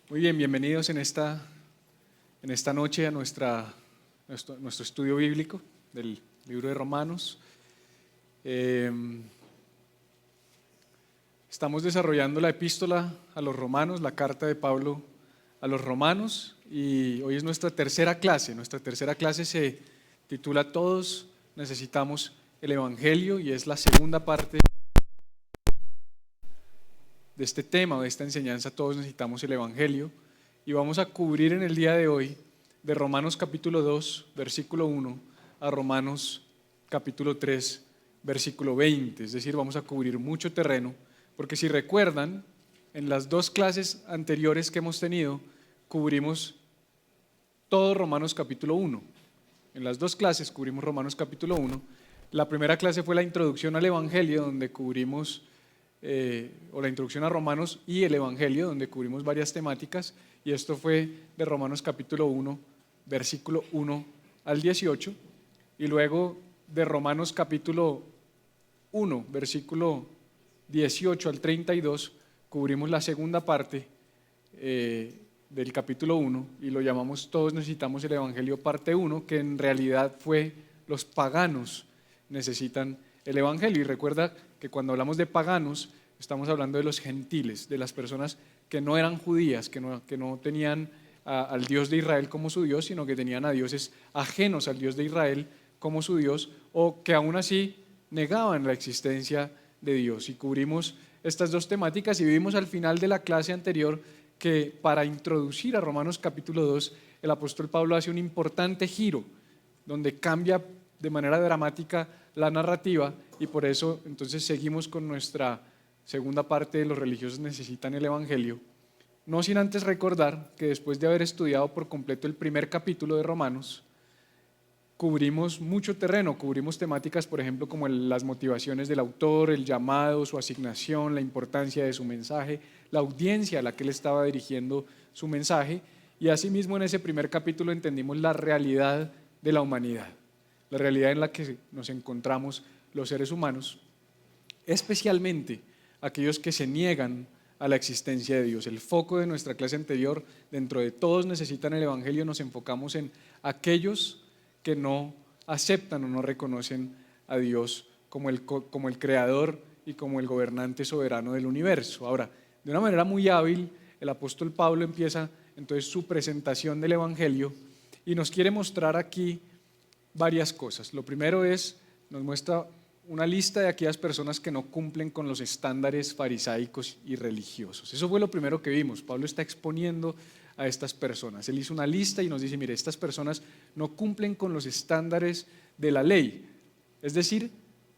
Muy bien, bienvenidos en esta noche a nuestro estudio bíblico del libro de Romanos. Estamos desarrollando la epístola a los romanos, la carta de Pablo a los romanos, y hoy es nuestra tercera clase. Nuestra tercera clase se titula Todos necesitamos el Evangelio y es la segunda parte de este tema, de esta enseñanza. Todos necesitamos el Evangelio, y vamos a cubrir en el día de hoy de Romanos capítulo 2, versículo 1 a Romanos capítulo 3, versículo 20, es decir, vamos a cubrir mucho terreno, porque si recuerdan, en las dos clases anteriores que hemos tenido, cubrimos todo Romanos capítulo 1. En las dos clases cubrimos Romanos capítulo 1. La primera clase fue la introducción al Evangelio, donde cubrimos o la introducción a Romanos y el Evangelio, donde cubrimos varias temáticas, y esto fue de Romanos capítulo 1, versículo 1 al 18, y luego de Romanos capítulo 1, versículo 18 al 32, cubrimos la segunda parte del capítulo 1, y lo llamamos Todos necesitamos el Evangelio parte 1, que en realidad fue los paganos necesitan el Evangelio. Y recuerda que cuando hablamos de paganos, estamos hablando de los gentiles, de las personas que no eran judías, que no tenían al Dios de Israel como su Dios, sino que tenían a dioses ajenos al Dios de Israel como su Dios, o que aún así negaban la existencia de Dios. Y cubrimos estas dos temáticas, y vimos al final de la clase anterior que para introducir a Romanos capítulo 2, el apóstol Pablo hace un importante giro, donde cambia de manera dramática la narrativa, y por eso entonces seguimos con nuestra segunda parte de los religiosos necesitan el Evangelio, no sin antes recordar que después de haber estudiado por completo el primer capítulo de Romanos, cubrimos mucho terreno, cubrimos temáticas, por ejemplo, como las motivaciones del autor, el llamado, su asignación, la importancia de su mensaje, la audiencia a la que él estaba dirigiendo su mensaje, y asimismo en ese primer capítulo entendimos la realidad de la humanidad, la realidad en la que nos encontramos los seres humanos, especialmente aquellos que se niegan a la existencia de Dios. El foco de nuestra clase anterior, dentro de Todos necesitan el Evangelio, nos enfocamos en aquellos que no aceptan o no reconocen a Dios como el creador y como el gobernante soberano del universo. Ahora, de una manera muy hábil, el apóstol Pablo empieza entonces su presentación del Evangelio y nos quiere mostrar aquí varias cosas. Lo primero es, nos muestra una lista de aquellas personas que no cumplen con los estándares farisaicos y religiosos. Eso fue lo primero que vimos. Pablo está exponiendo a estas personas. Él hizo una lista y nos dice, mire, estas personas no cumplen con los estándares de la ley. Es decir,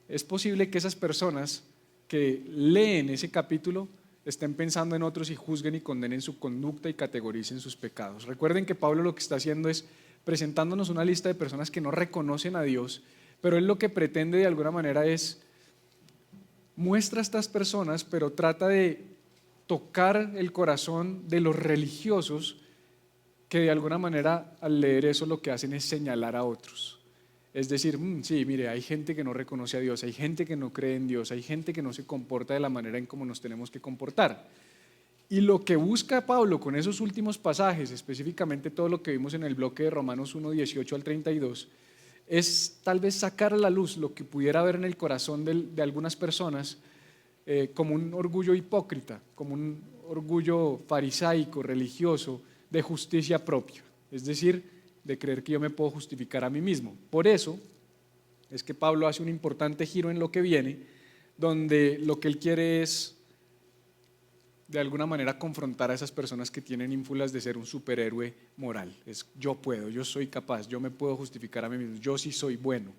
es posible que esas personas que leen ese capítulo estén pensando en otros y juzguen y condenen su conducta y categoricen sus pecados. Recuerden que Pablo lo que está haciendo es presentándonos una lista de personas que no reconocen a Dios, pero él lo que pretende de alguna manera es muestra a estas personas, pero trata de tocar el corazón de los religiosos que de alguna manera al leer eso lo que hacen es señalar a otros. Es decir, sí, mire, hay gente que no reconoce a Dios, hay gente que no cree en Dios, hay gente que no se comporta de la manera en cómo nos tenemos que comportar. Y lo que busca Pablo con esos últimos pasajes, específicamente todo lo que vimos en el bloque de Romanos 1, 18 al 32, es tal vez sacar a la luz lo que pudiera haber en el corazón de algunas personas como un orgullo hipócrita, como un orgullo farisaico, religioso, de justicia propia, es decir, de creer que yo me puedo justificar a mí mismo. Por eso es que Pablo hace un importante giro en lo que viene, donde lo que él quiere es de alguna manera confrontar a esas personas que tienen ínfulas de ser un superhéroe moral. Es yo puedo, yo soy capaz, yo me puedo justificar a mí mismo, yo sí soy bueno.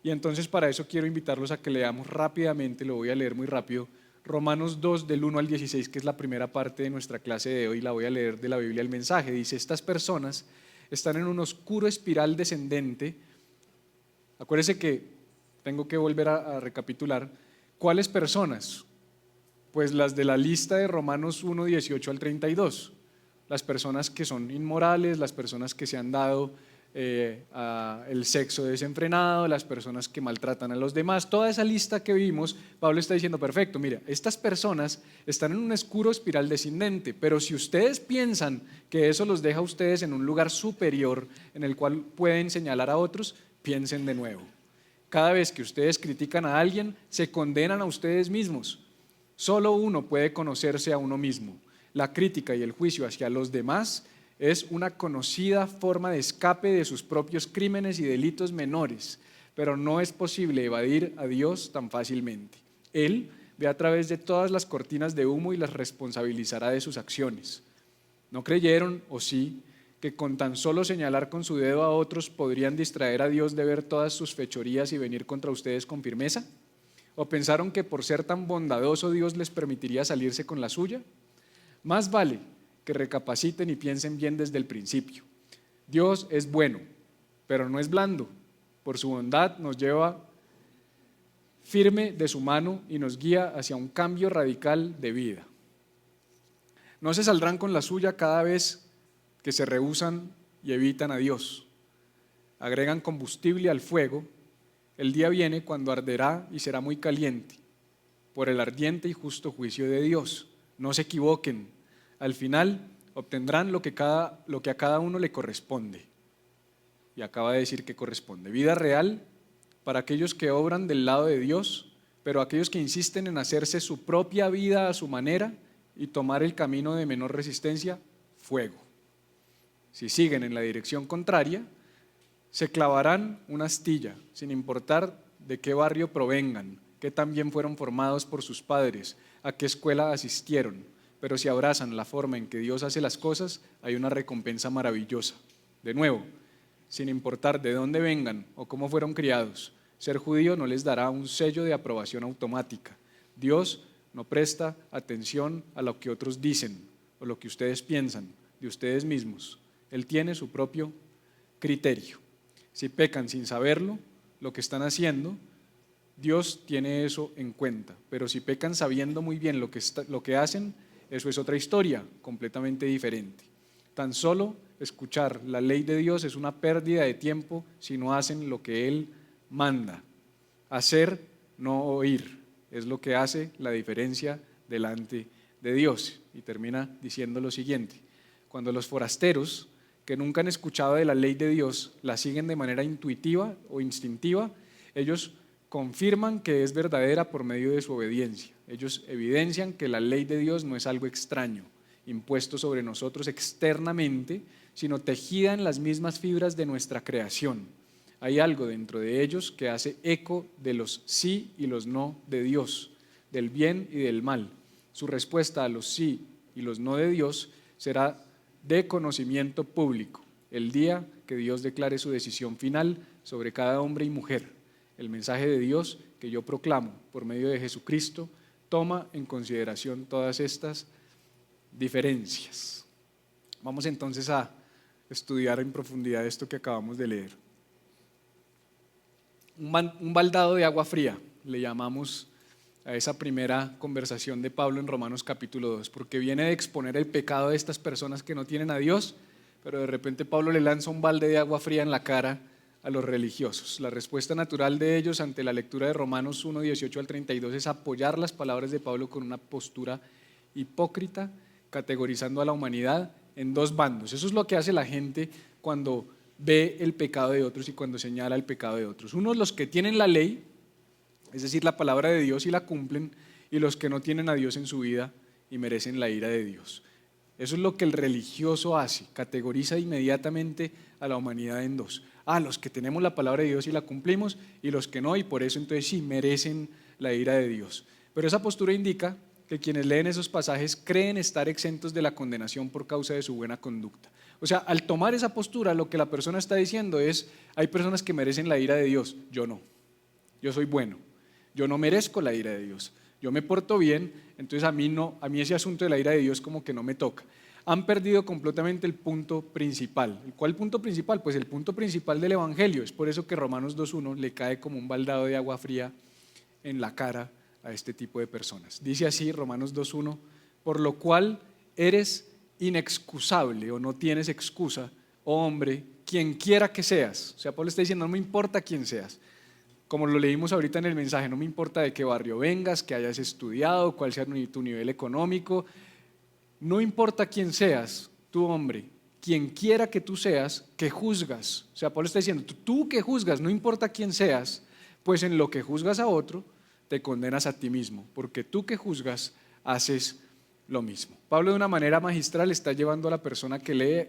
Y entonces para eso quiero invitarlos a que leamos rápidamente, lo voy a leer muy rápido, Romanos 2 del 1 al 16, que es la primera parte de nuestra clase de hoy, la voy a leer de la Biblia el mensaje. Dice, estas personas están en un oscuro espiral descendente. Acuérdense que tengo que volver a recapitular. ¿Cuáles personas? Pues las de la lista de Romanos 1, 18 al 32, las personas que son inmorales, las personas que se han dado el sexo desenfrenado, las personas que maltratan a los demás, toda esa lista que vimos, Pablo está diciendo, perfecto, mira, estas personas están en un oscuro espiral descendente, pero si ustedes piensan que eso los deja a ustedes en un lugar superior en el cual pueden señalar a otros, piensen de nuevo. Cada vez que ustedes critican a alguien, se condenan a ustedes mismos. Solo uno puede conocerse a uno mismo. La crítica y el juicio hacia los demás es una conocida forma de escape de sus propios crímenes y delitos menores, pero no es posible evadir a Dios tan fácilmente. Él ve a través de todas las cortinas de humo y las responsabilizará de sus acciones. ¿No creyeron, o sí, que con tan solo señalar con su dedo a otros podrían distraer a Dios de ver todas sus fechorías y venir contra ustedes con firmeza? ¿O pensaron que por ser tan bondadoso Dios les permitiría salirse con la suya? Más vale que recapaciten y piensen bien desde el principio. Dios es bueno, pero no es blando. Por su bondad nos lleva firme de su mano y nos guía hacia un cambio radical de vida. No se saldrán con la suya cada vez que se rehúsan y evitan a Dios. Agregan combustible al fuego. El día viene cuando arderá y será muy caliente por el ardiente y justo juicio de Dios. No se equivoquen. Al final obtendrán lo que a cada uno le corresponde. Y acaba de decir que corresponde. Vida real para aquellos que obran del lado de Dios, pero aquellos que insisten en hacerse su propia vida a su manera y tomar el camino de menor resistencia, fuego. Si siguen en la dirección contraria, se clavarán una astilla, sin importar de qué barrio provengan, qué tan bien fueron formados por sus padres, a qué escuela asistieron. Pero si abrazan la forma en que Dios hace las cosas, hay una recompensa maravillosa. De nuevo, sin importar de dónde vengan o cómo fueron criados, ser judío no les dará un sello de aprobación automática. Dios no presta atención a lo que otros dicen o lo que ustedes piensan de ustedes mismos. Él tiene su propio criterio. Si pecan sin saberlo, lo que están haciendo, Dios tiene eso en cuenta. Pero si pecan sabiendo muy bien lo que hacen, eso es otra historia, completamente diferente. Tan solo escuchar la ley de Dios es una pérdida de tiempo si no hacen lo que Él manda. Hacer, no oír, es lo que hace la diferencia delante de Dios. Y termina diciendo lo siguiente: cuando los forasteros que nunca han escuchado de la ley de Dios la siguen de manera intuitiva o instintiva, ellos confirman que es verdadera por medio de su obediencia. Ellos evidencian que la ley de Dios no es algo extraño, impuesto sobre nosotros externamente, sino tejida en las mismas fibras de nuestra creación. Hay algo dentro de ellos que hace eco de los sí y los no de Dios, del bien y del mal. Su respuesta a los sí y los no de Dios será de conocimiento público, el día que Dios declare su decisión final sobre cada hombre y mujer. El mensaje de Dios que yo proclamo por medio de Jesucristo toma en consideración todas estas diferencias. Vamos entonces a estudiar en profundidad esto que acabamos de leer. Un baldado de agua fría, le llamamos a esa primera conversación de Pablo en Romanos capítulo 2, porque viene de exponer el pecado de estas personas que no tienen a Dios, pero de repente Pablo le lanza un balde de agua fría en la cara a los religiosos. La respuesta natural de ellos ante la lectura de Romanos 1, 18 al 32 es apoyar las palabras de Pablo con una postura hipócrita, categorizando a la humanidad en dos bandos. Eso es lo que hace la gente cuando ve el pecado de otros y cuando señala el pecado de otros. Unos, los que tienen la ley, es decir, la palabra de Dios y la cumplen, y los que no tienen a Dios en su vida y merecen la ira de Dios. Eso es lo que el religioso hace, categoriza inmediatamente a la humanidad en dos. Los que tenemos la palabra de Dios y la cumplimos, y los que no, y por eso entonces sí merecen la ira de Dios. Pero esa postura indica que quienes leen esos pasajes creen estar exentos de la condenación por causa de su buena conducta. O sea, al tomar esa postura, lo que la persona está diciendo es: hay personas que merecen la ira de Dios, yo no, yo soy bueno, yo no merezco la ira de Dios, yo me porto bien, entonces a mí ese asunto de la ira de Dios como que no me toca. Han perdido completamente el punto principal. ¿Cuál punto principal? Pues el punto principal del Evangelio. Es por eso que Romanos 2.1 le cae como un baldado de agua fría en la cara a este tipo de personas. Dice así Romanos 2.1: por lo cual eres inexcusable o no tienes excusa, oh hombre, quien quiera que seas. O sea, Pablo está diciendo, no me importa quién seas. Como lo leímos ahorita en el mensaje, no me importa de qué barrio vengas, que hayas estudiado, cuál sea tu nivel económico. No importa quién seas, tú hombre, quien quiera que tú seas, que juzgas. O sea, Pablo está diciendo, tú que juzgas, no importa quién seas, pues en lo que juzgas a otro, te condenas a ti mismo, porque tú que juzgas, haces lo mismo. Pablo de una manera magistral está llevando a la persona que lee,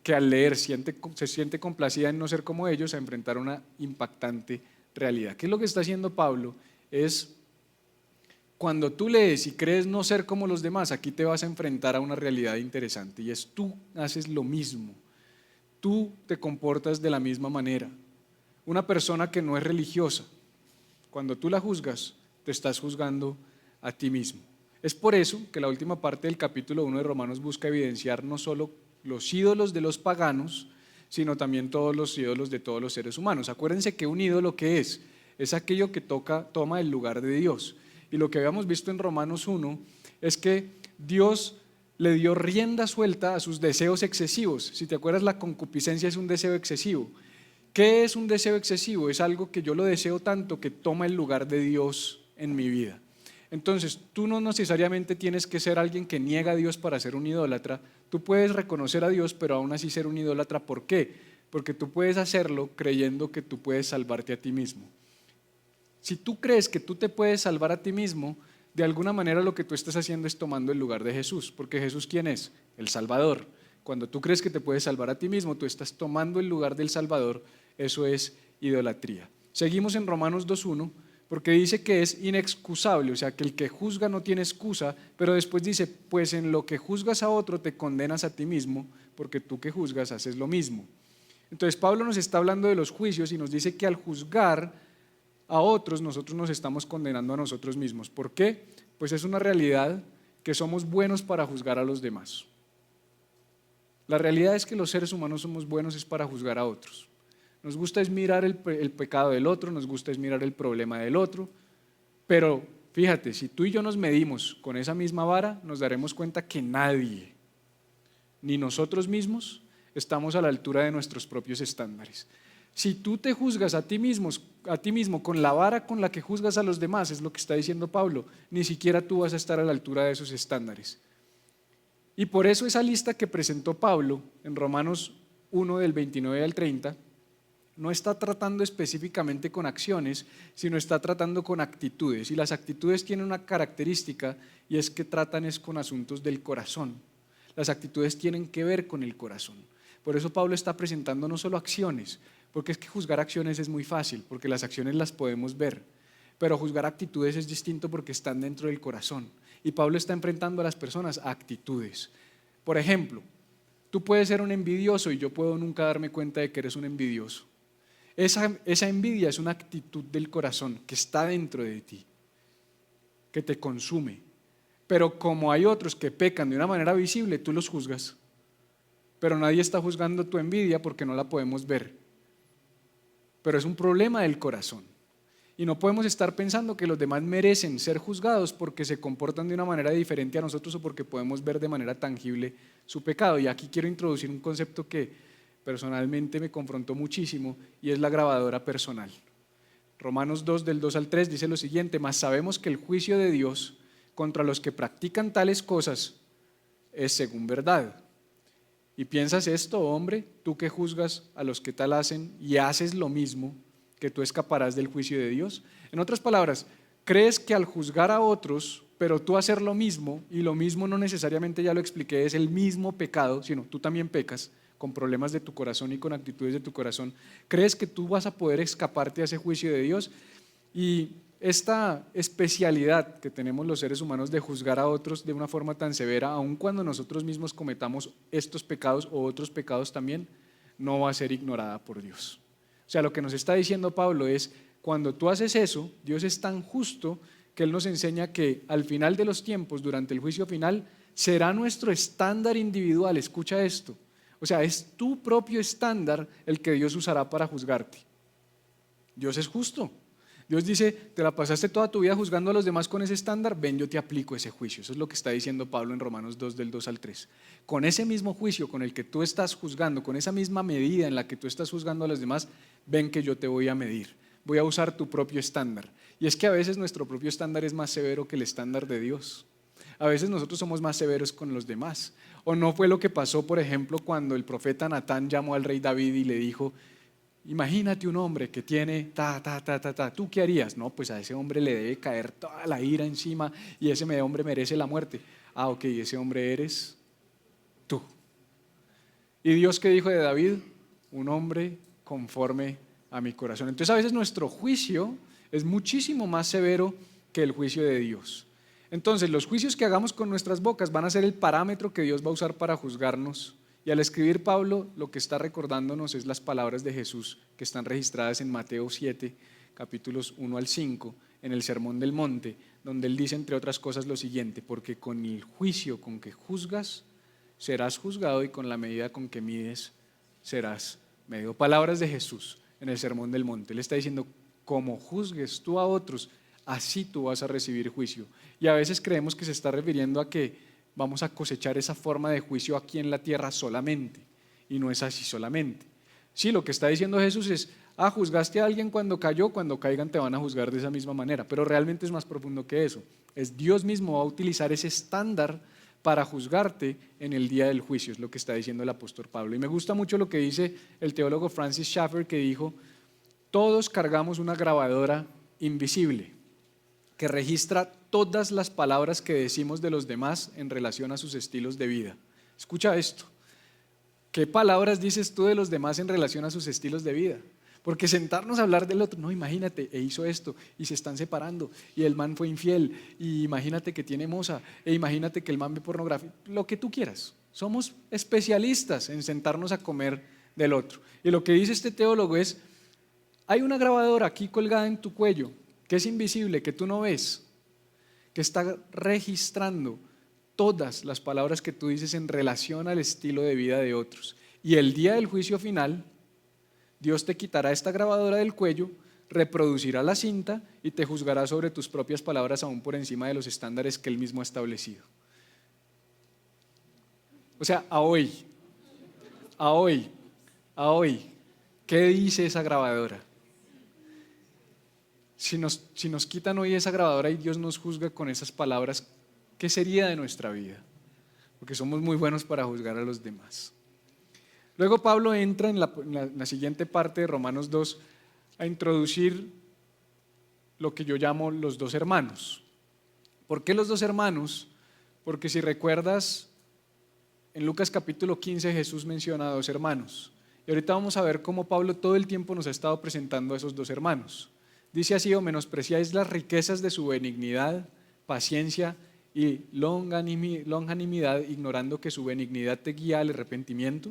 que al leer se siente complacida en no ser como ellos, a enfrentar una impactante realidad. ¿Qué es lo que está haciendo Pablo? Es cuando tú lees y crees no ser como los demás, aquí te vas a enfrentar a una realidad interesante y es tú haces lo mismo, tú te comportas de la misma manera. Una persona que no es religiosa, cuando tú la juzgas, te estás juzgando a ti mismo. Es por eso que la última parte del capítulo 1 de Romanos busca evidenciar no solo los ídolos de los paganos, sino también todos los ídolos de todos los seres humanos. Acuérdense que un ídolo, ¿qué es aquello que toma el lugar de Dios. Y lo que habíamos visto en Romanos 1 es que Dios le dio rienda suelta a sus deseos excesivos. Si te acuerdas, la concupiscencia es un deseo excesivo. ¿Qué es un deseo excesivo? Es algo que yo lo deseo tanto que toma el lugar de Dios en mi vida. Entonces, tú no necesariamente tienes que ser alguien que niega a Dios para ser un idólatra. Tú puedes reconocer a Dios, pero aún así ser un idólatra. ¿Por qué? Porque tú puedes hacerlo creyendo que tú puedes salvarte a ti mismo. Si tú crees que tú te puedes salvar a ti mismo, de alguna manera lo que tú estás haciendo es tomando el lugar de Jesús. Porque Jesús, ¿quién es? El Salvador. Cuando tú crees que te puedes salvar a ti mismo, tú estás tomando el lugar del Salvador. Eso es idolatría. Seguimos en Romanos 2:1. Porque dice que es inexcusable, o sea, que el que juzga no tiene excusa, pero después dice, pues en lo que juzgas a otro te condenas a ti mismo, porque tú que juzgas haces lo mismo. Entonces Pablo nos está hablando de los juicios y nos dice que al juzgar a otros, nosotros nos estamos condenando a nosotros mismos. ¿Por qué? Pues es una realidad que somos buenos para juzgar a los demás. La realidad es que los seres humanos somos buenos es para juzgar a otros. Nos gusta es mirar el pecado del otro, nos gusta es mirar el problema del otro, pero fíjate, si tú y yo nos medimos con esa misma vara, nos daremos cuenta que nadie, ni nosotros mismos, estamos a la altura de nuestros propios estándares. Si tú te juzgas a ti mismo con la vara con la que juzgas a los demás, es lo que está diciendo Pablo, ni siquiera tú vas a estar a la altura de esos estándares. Y por eso esa lista que presentó Pablo en Romanos 1 del 29 al 30, no está tratando específicamente con acciones, sino está tratando con actitudes. Y las actitudes tienen una característica y es que tratan es con asuntos del corazón. Las actitudes tienen que ver con el corazón. Por eso Pablo está presentando no solo acciones, porque es que juzgar acciones es muy fácil, porque las acciones las podemos ver. Pero juzgar actitudes es distinto porque están dentro del corazón. Y Pablo está enfrentando a las personas a actitudes. Por ejemplo, tú puedes ser un envidioso y yo puedo nunca darme cuenta de que eres un envidioso. Esa envidia es una actitud del corazón que está dentro de ti, que te consume. Pero como hay otros que pecan de una manera visible, tú los juzgas. Pero nadie está juzgando tu envidia porque no la podemos ver. Pero es un problema del corazón. Y no podemos estar pensando que los demás merecen ser juzgados porque se comportan de una manera diferente a nosotros o porque podemos ver de manera tangible su pecado. Y aquí quiero introducir un concepto que personalmente me confrontó muchísimo y es la grabadora personal. Romanos 2 del 2 al 3 dice lo siguiente: mas sabemos que el juicio de Dios contra los que practican tales cosas es según verdad. ¿Y piensas esto, hombre? Tú que juzgas a los que tal hacen y haces lo mismo, que tú escaparás del juicio de Dios. En otras palabras, crees que al juzgar a otros, pero tú hacer lo mismo, y lo mismo no necesariamente, ya lo expliqué, es el mismo pecado, sino tú también pecas, con problemas de tu corazón y con actitudes de tu corazón, crees que tú vas a poder escaparte a ese juicio de Dios. Y esta especialidad que tenemos los seres humanos de juzgar a otros de una forma tan severa, aun cuando nosotros mismos cometamos estos pecados o otros pecados también, no va a ser ignorada por Dios. O sea, lo que nos está diciendo Pablo es, cuando tú haces eso, Dios es tan justo que Él nos enseña que al final de los tiempos, durante el juicio final, será nuestro estándar individual. Escucha esto. O sea, es tu propio estándar el que Dios usará para juzgarte. Dios es justo. Dios dice, te la pasaste toda tu vida juzgando a los demás con ese estándar, ven, yo te aplico ese juicio. Eso es lo que está diciendo Pablo en Romanos 2, del 2 al 3. Con ese mismo juicio con el que tú estás juzgando, con esa misma medida en la que tú estás juzgando a los demás, ven que yo te voy a medir. Voy a usar tu propio estándar. Y es que a veces nuestro propio estándar es más severo que el estándar de Dios. A veces nosotros somos más severos con los demás. ¿O no fue lo que pasó, por ejemplo, cuando el profeta Natán llamó al rey David y le dijo, imagínate un hombre que tiene ¿tú qué harías? No, pues a ese hombre le debe caer toda la ira encima y ese hombre merece la muerte. Ah, ok, ese hombre eres tú. ¿Y Dios qué dijo de David? Un hombre conforme a mi corazón. Entonces a veces nuestro juicio es muchísimo más severo que el juicio de Dios. Entonces los juicios que hagamos con nuestras bocas van a ser el parámetro que Dios va a usar para juzgarnos. Y al escribir Pablo, lo que está recordándonos es las palabras de Jesús que están registradas en Mateo 7, capítulos 1 al 5, en el Sermón del Monte, donde él dice, entre otras cosas, lo siguiente: porque con el juicio con que juzgas, serás juzgado, y con la medida con que mides, serás medido. Palabras de Jesús en el Sermón del Monte. Él está diciendo, como juzgues tú a otros, así tú vas a recibir juicio. Y a veces creemos que se está refiriendo a que vamos a cosechar esa forma de juicio aquí en la tierra solamente, y no es así solamente. Sí, lo que está diciendo Jesús es, juzgaste a alguien cuando cayó, cuando caigan te van a juzgar de esa misma manera, pero realmente es más profundo que eso. Es Dios mismo va a utilizar ese estándar para juzgarte en el día del juicio, es lo que está diciendo el apóstol Pablo. Y me gusta mucho lo que dice el teólogo Francis Schaeffer, que dijo, todos cargamos una grabadora invisible que registra todas las palabras que decimos de los demás en relación a sus estilos de vida. Escucha esto. ¿Qué palabras dices tú de los demás en relación a sus estilos de vida? Porque sentarnos a hablar del otro, no, imagínate, hizo esto, y se están separando, y el man fue infiel, y imagínate que tiene moza, e imagínate que el man ve pornografía, lo que tú quieras. Somos especialistas en sentarnos a comer del otro. Y lo que dice este teólogo es, hay una grabadora aquí colgada en tu cuello, que es invisible, que tú no ves, que está registrando todas las palabras que tú dices en relación al estilo de vida de otros. Y el día del juicio final, Dios te quitará esta grabadora del cuello, reproducirá la cinta y te juzgará sobre tus propias palabras aún por encima de los estándares que Él mismo ha establecido. O sea, a hoy, ¿qué dice esa grabadora? Si nos quitan hoy esa grabadora y Dios nos juzga con esas palabras, ¿qué sería de nuestra vida? Porque somos muy buenos para juzgar a los demás. Luego Pablo entra en la siguiente parte de Romanos 2 a introducir lo que yo llamo los dos hermanos. ¿Por qué los dos hermanos? Porque si recuerdas, en Lucas capítulo 15 Jesús menciona a dos hermanos. Y ahorita vamos a ver cómo Pablo todo el tiempo nos ha estado presentando a esos dos hermanos. Dice así, o menospreciáis las riquezas de su benignidad, paciencia y longanimidad, ignorando que su benignidad te guía al arrepentimiento,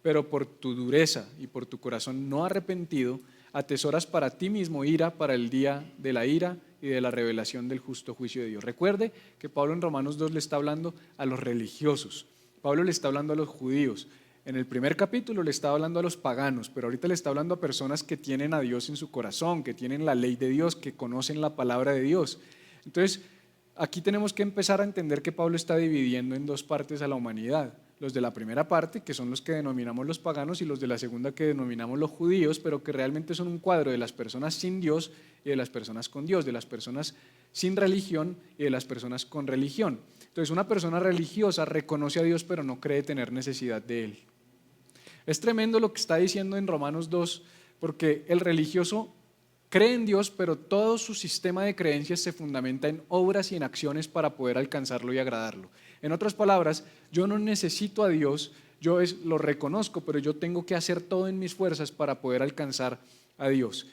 pero por tu dureza y por tu corazón no arrepentido, atesoras para ti mismo ira para el día de la ira y de la revelación del justo juicio de Dios. Recuerde que Pablo en Romanos 2 le está hablando a los religiosos, Pablo le está hablando a los judíos. En el primer capítulo le estaba hablando a los paganos, pero ahorita le está hablando a personas que tienen a Dios en su corazón, que tienen la ley de Dios, que conocen la palabra de Dios. Entonces, aquí tenemos que empezar a entender que Pablo está dividiendo en dos partes a la humanidad. Los de la primera parte, que son los que denominamos los paganos, y los de la segunda, que denominamos los judíos, pero que realmente son un cuadro de las personas sin Dios y de las personas con Dios, de las personas sin religión y de las personas con religión. Entonces, una persona religiosa reconoce a Dios, pero no cree tener necesidad de Él. Es tremendo lo que está diciendo en Romanos 2, porque el religioso cree en Dios, pero todo su sistema de creencias se fundamenta en obras y en acciones para poder alcanzarlo y agradarlo. En otras palabras, yo no necesito a Dios, yo lo reconozco, pero yo tengo que hacer todo en mis fuerzas para poder alcanzar a Dios.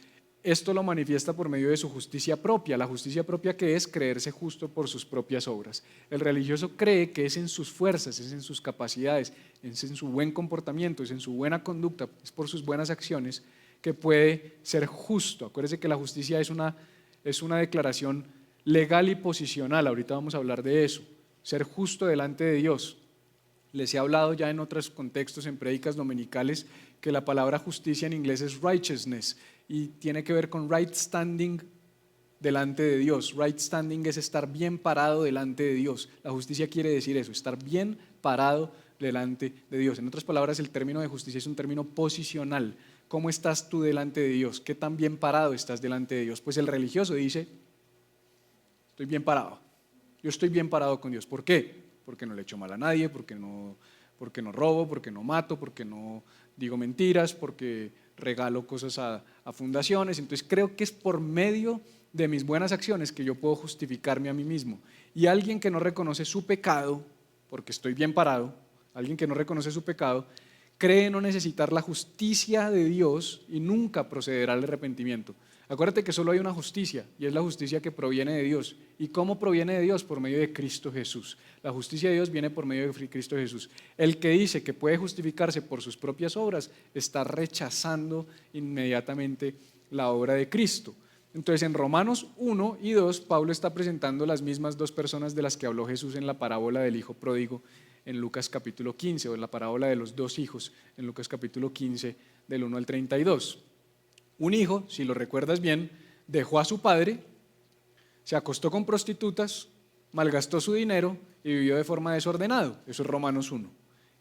Esto lo manifiesta por medio de su justicia propia, la justicia propia que es creerse justo por sus propias obras. El religioso cree que es en sus fuerzas, es en sus capacidades, es en su buen comportamiento, es en su buena conducta, es por sus buenas acciones que puede ser justo. Acuérdense que la justicia es una declaración legal y posicional, ahorita vamos a hablar de eso, ser justo delante de Dios. Les he hablado ya en otros contextos, en prédicas dominicales, que la palabra justicia en inglés es righteousness y tiene que ver con right standing delante de Dios. Right standing es estar bien parado delante de Dios. La justicia quiere decir eso, estar bien parado delante de Dios. En otras palabras, el término de justicia es un término posicional. ¿Cómo estás tú delante de Dios? ¿Qué tan bien parado estás delante de Dios? Pues el religioso dice, estoy bien parado. Yo estoy bien parado con Dios. ¿Por qué? Porque no le echo mal a nadie, porque no robo, porque no mato, porque no digo mentiras, porque regalo cosas a fundaciones. Entonces creo que es por medio de mis buenas acciones que yo puedo justificarme a mí mismo. Y alguien que no reconoce su pecado, porque estoy bien parado, alguien que no reconoce su pecado, cree no necesitar la justicia de Dios y nunca procederá al arrepentimiento. Acuérdate que solo hay una justicia y es la justicia que proviene de Dios. ¿Y cómo proviene de Dios? Por medio de Cristo Jesús. La justicia de Dios viene por medio de Cristo Jesús. El que dice que puede justificarse por sus propias obras está rechazando inmediatamente la obra de Cristo. Entonces en Romanos 1 y 2 Pablo está presentando las mismas dos personas de las que habló Jesús en la parábola del hijo pródigo en Lucas capítulo 15, o en la parábola de los dos hijos en Lucas capítulo 15 del 1 al 32. Un hijo, si lo recuerdas bien, dejó a su padre, se acostó con prostitutas, malgastó su dinero y vivió de forma desordenada. Eso es Romanos 1.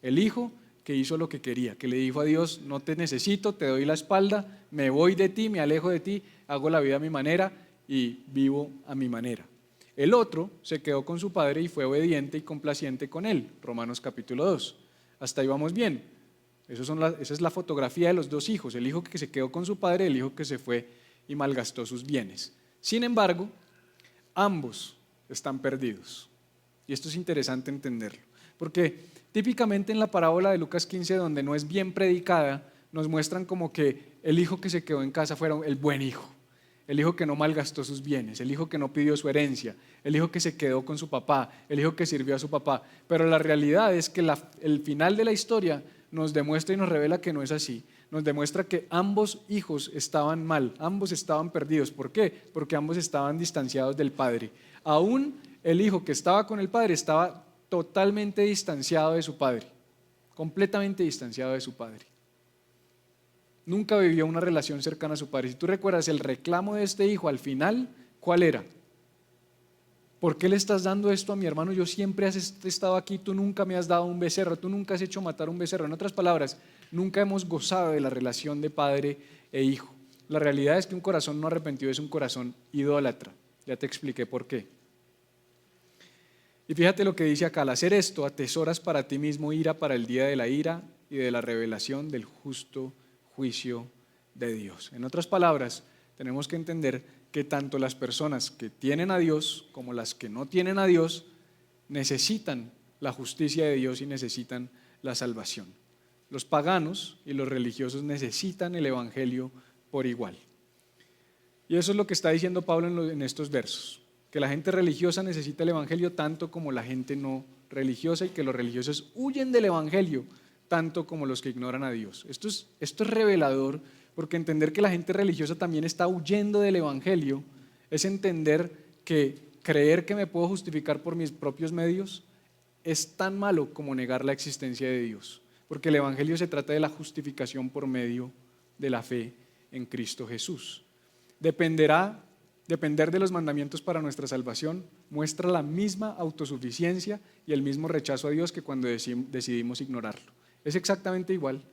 El hijo que hizo lo que quería, que le dijo a Dios, no te necesito, te doy la espalda, me voy de ti, me alejo de ti, hago la vida a mi manera y vivo a mi manera. El otro se quedó con su padre y fue obediente y complaciente con él. Romanos capítulo 2. Hasta ahí vamos bien. Esa es la fotografía de los dos hijos, el hijo que se quedó con su padre y el hijo que se fue y malgastó sus bienes. Sin embargo, ambos están perdidos. Y esto es interesante entenderlo, porque típicamente en la parábola de Lucas 15, donde no es bien predicada, nos muestran como que el hijo que se quedó en casa fuera el buen hijo, el hijo que no malgastó sus bienes, el hijo que no pidió su herencia, el hijo que se quedó con su papá, el hijo que sirvió a su papá. Pero la realidad es que el final de la historia nos demuestra y nos revela que no es así. Nos demuestra que ambos hijos estaban mal, ambos estaban perdidos. ¿Por qué? Porque ambos estaban distanciados del Padre. Aún el hijo que estaba con el Padre estaba totalmente distanciado de su Padre, completamente distanciado de su Padre. Nunca vivió una relación cercana a su Padre. Si tú recuerdas el reclamo de este hijo al final, ¿cuál era? ¿Por qué le estás dando esto a mi hermano? Yo siempre he estado aquí, tú nunca me has dado un becerro, tú nunca has hecho matar un becerro. En otras palabras, nunca hemos gozado de la relación de padre e hijo. La realidad es que un corazón no arrepentido es un corazón idólatra. Ya te expliqué por qué. Y fíjate lo que dice acá: al hacer esto, atesoras para ti mismo ira para el día de la ira y de la revelación del justo juicio de Dios. En otras palabras, tenemos que entender que tanto las personas que tienen a Dios como las que no tienen a Dios necesitan la justicia de Dios y necesitan la salvación. Los paganos y los religiosos necesitan el evangelio por igual. Y eso es lo que está diciendo Pablo en estos versos, que la gente religiosa necesita el evangelio tanto como la gente no religiosa y que los religiosos huyen del evangelio tanto como los que ignoran a Dios. Esto es revelador, porque entender que la gente religiosa también está huyendo del evangelio es entender que creer que me puedo justificar por mis propios medios es tan malo como negar la existencia de Dios, porque el evangelio se trata de la justificación por medio de la fe en Cristo Jesús. Depender de los mandamientos para nuestra salvación muestra la misma autosuficiencia y el mismo rechazo a Dios que cuando decidimos ignorarlo. Es exactamente igual.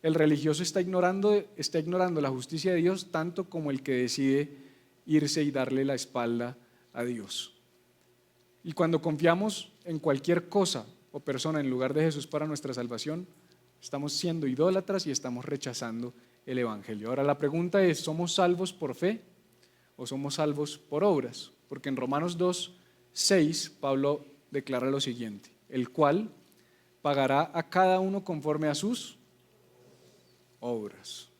El religioso está ignorando la justicia de Dios tanto como el que decide irse y darle la espalda a Dios. Y cuando confiamos en cualquier cosa o persona en lugar de Jesús para nuestra salvación, estamos siendo idólatras y estamos rechazando el evangelio. Ahora la pregunta es: ¿somos salvos por fe o somos salvos por obras? Porque en Romanos 2:6 Pablo declara lo siguiente: el cual pagará a cada uno conforme a sus obras.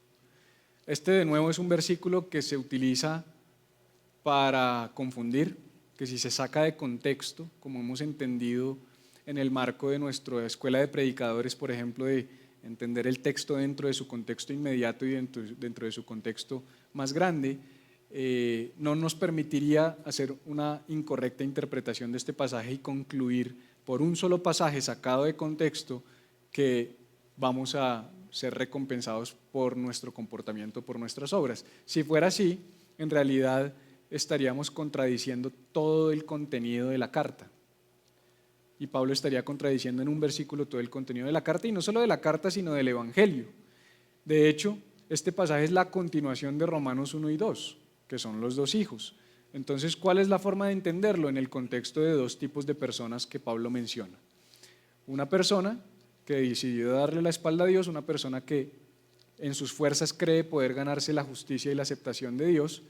Este de nuevo es un versículo que se utiliza para confundir, que si se saca de contexto, como hemos entendido en el marco de nuestra escuela de predicadores, por ejemplo, de entender el texto dentro de su contexto inmediato y dentro de su contexto más grande, no nos permitiría hacer una incorrecta interpretación de este pasaje y concluir por un solo pasaje sacado de contexto que vamos a ser recompensados por nuestro comportamiento, por nuestras obras. Si fuera así, en realidad estaríamos contradiciendo todo el contenido de la carta. Y Pablo estaría contradiciendo en un versículo todo el contenido de la carta, y no solo de la carta, sino del Evangelio. De hecho, este pasaje es la continuación de Romanos 1 y 2, que son los dos hijos. Entonces, ¿cuál es la forma de entenderlo? En el contexto de dos tipos de personas que Pablo menciona. Una persona que decidió darle la espalda a Dios, una persona que en sus fuerzas cree poder ganarse la justicia y la aceptación de Dios,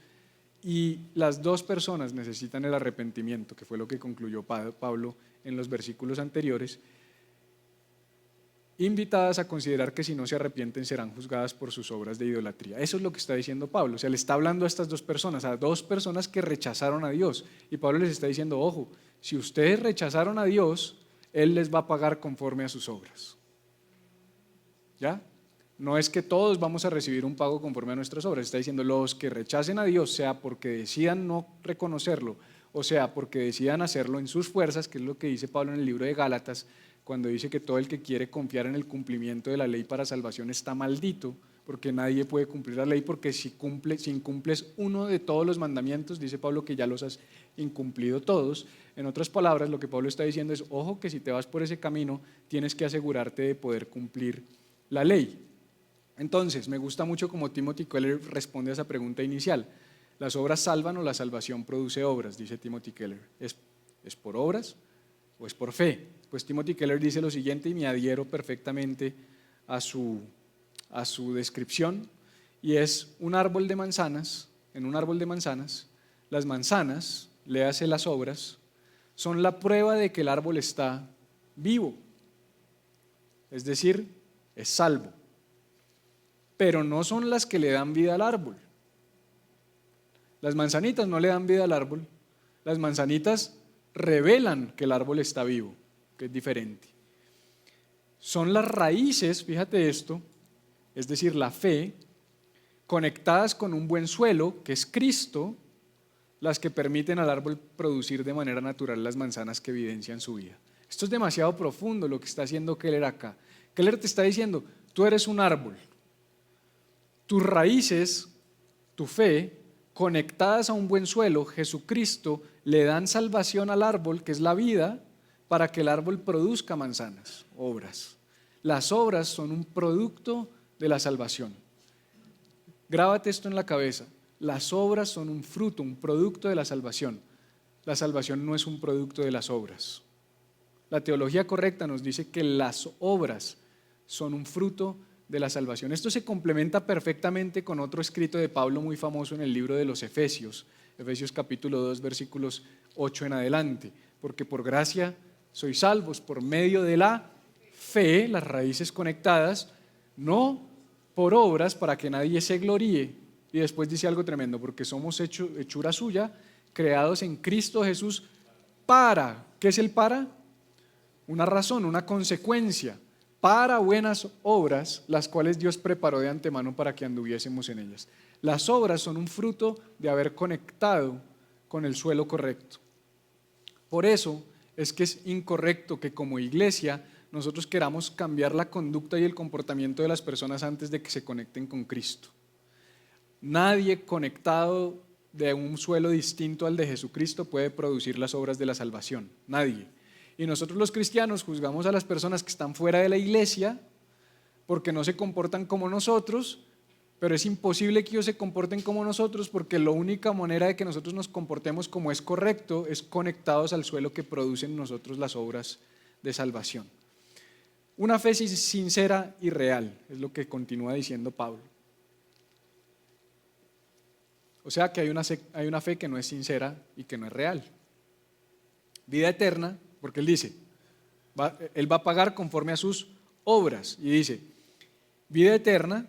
y las dos personas necesitan el arrepentimiento, que fue lo que concluyó Pablo en los versículos anteriores, invitadas a considerar que si no se arrepienten serán juzgadas por sus obras de idolatría. Eso es lo que está diciendo Pablo. O sea, le está hablando a estas dos personas, a dos personas que rechazaron a Dios. Y Pablo les está diciendo, ojo, si ustedes rechazaron a Dios, Él les va a pagar conforme a sus obras. ¿Ya? No es que todos vamos a recibir un pago conforme a nuestras obras. Está diciendo, los que rechacen a Dios, sea porque decidan no reconocerlo, o sea porque decidan hacerlo en sus fuerzas, que es lo que dice Pablo en el libro de Gálatas, cuando dice que todo el que quiere confiar en el cumplimiento de la ley para salvación está maldito, porque nadie puede cumplir la ley, porque si incumples uno de todos los mandamientos, dice Pablo que ya los has incumplido todos. En otras palabras, lo que Pablo está diciendo es, ojo que si te vas por ese camino, tienes que asegurarte de poder cumplir la ley. Entonces, me gusta mucho cómo Timothy Keller responde a esa pregunta inicial. ¿Las obras salvan o la salvación produce obras? Dice Timothy Keller. ¿Es por obras o es por fe? Pues Timothy Keller dice lo siguiente, y me adhiero perfectamente a su descripción, y es un árbol de manzanas. En un árbol de manzanas, las manzanas, léase las obras, son la prueba de que el árbol está vivo, es decir, es salvo. Pero no son las que le dan vida al árbol. Las manzanitas no le dan vida al árbol, las manzanitas revelan que el árbol está vivo, que es diferente. Son las raíces, fíjate esto, es decir, la fe, conectadas con un buen suelo, que es Cristo, las que permiten al árbol producir de manera natural las manzanas que evidencian su vida. Esto es demasiado profundo lo que está haciendo Keller acá. Keller te está diciendo, tú eres un árbol. Tus raíces, tu fe, conectadas a un buen suelo, Jesucristo, le dan salvación al árbol, que es la vida, para que el árbol produzca manzanas, obras. Las obras son un producto de la salvación. Grábate esto en la cabeza. Las obras son un fruto, un producto de la salvación. La salvación no es un producto de las obras. La teología correcta nos dice que las obras son un fruto de la salvación. Esto se complementa perfectamente con otro escrito de Pablo muy famoso en el libro de los Efesios, Efesios capítulo 2, versículos 8 en adelante, porque por gracia sois salvos por medio de la fe, las raíces conectadas, no por obras para que nadie se gloríe. Y después dice algo tremendo, porque somos hechura suya, creados en Cristo Jesús para, ¿qué es el para? Una razón, una consecuencia, para buenas obras, las cuales Dios preparó de antemano para que anduviésemos en ellas. Las obras son un fruto de haber conectado con el suelo correcto. Por eso es que es incorrecto que como iglesia nosotros queramos cambiar la conducta y el comportamiento de las personas antes de que se conecten con Cristo. Nadie conectado de un suelo distinto al de Jesucristo puede producir las obras de la salvación. Nadie. Y nosotros los cristianos juzgamos a las personas que están fuera de la iglesia porque no se comportan como nosotros, pero es imposible que ellos se comporten como nosotros porque la única manera de que nosotros nos comportemos como es correcto es conectados al suelo que producen en nosotros las obras de salvación. Una fe sincera y real, es lo que continúa diciendo Pablo. O sea que hay una fe que no es sincera y que no es real. Vida eterna, porque él dice, él va a pagar conforme a sus obras. Y dice, vida eterna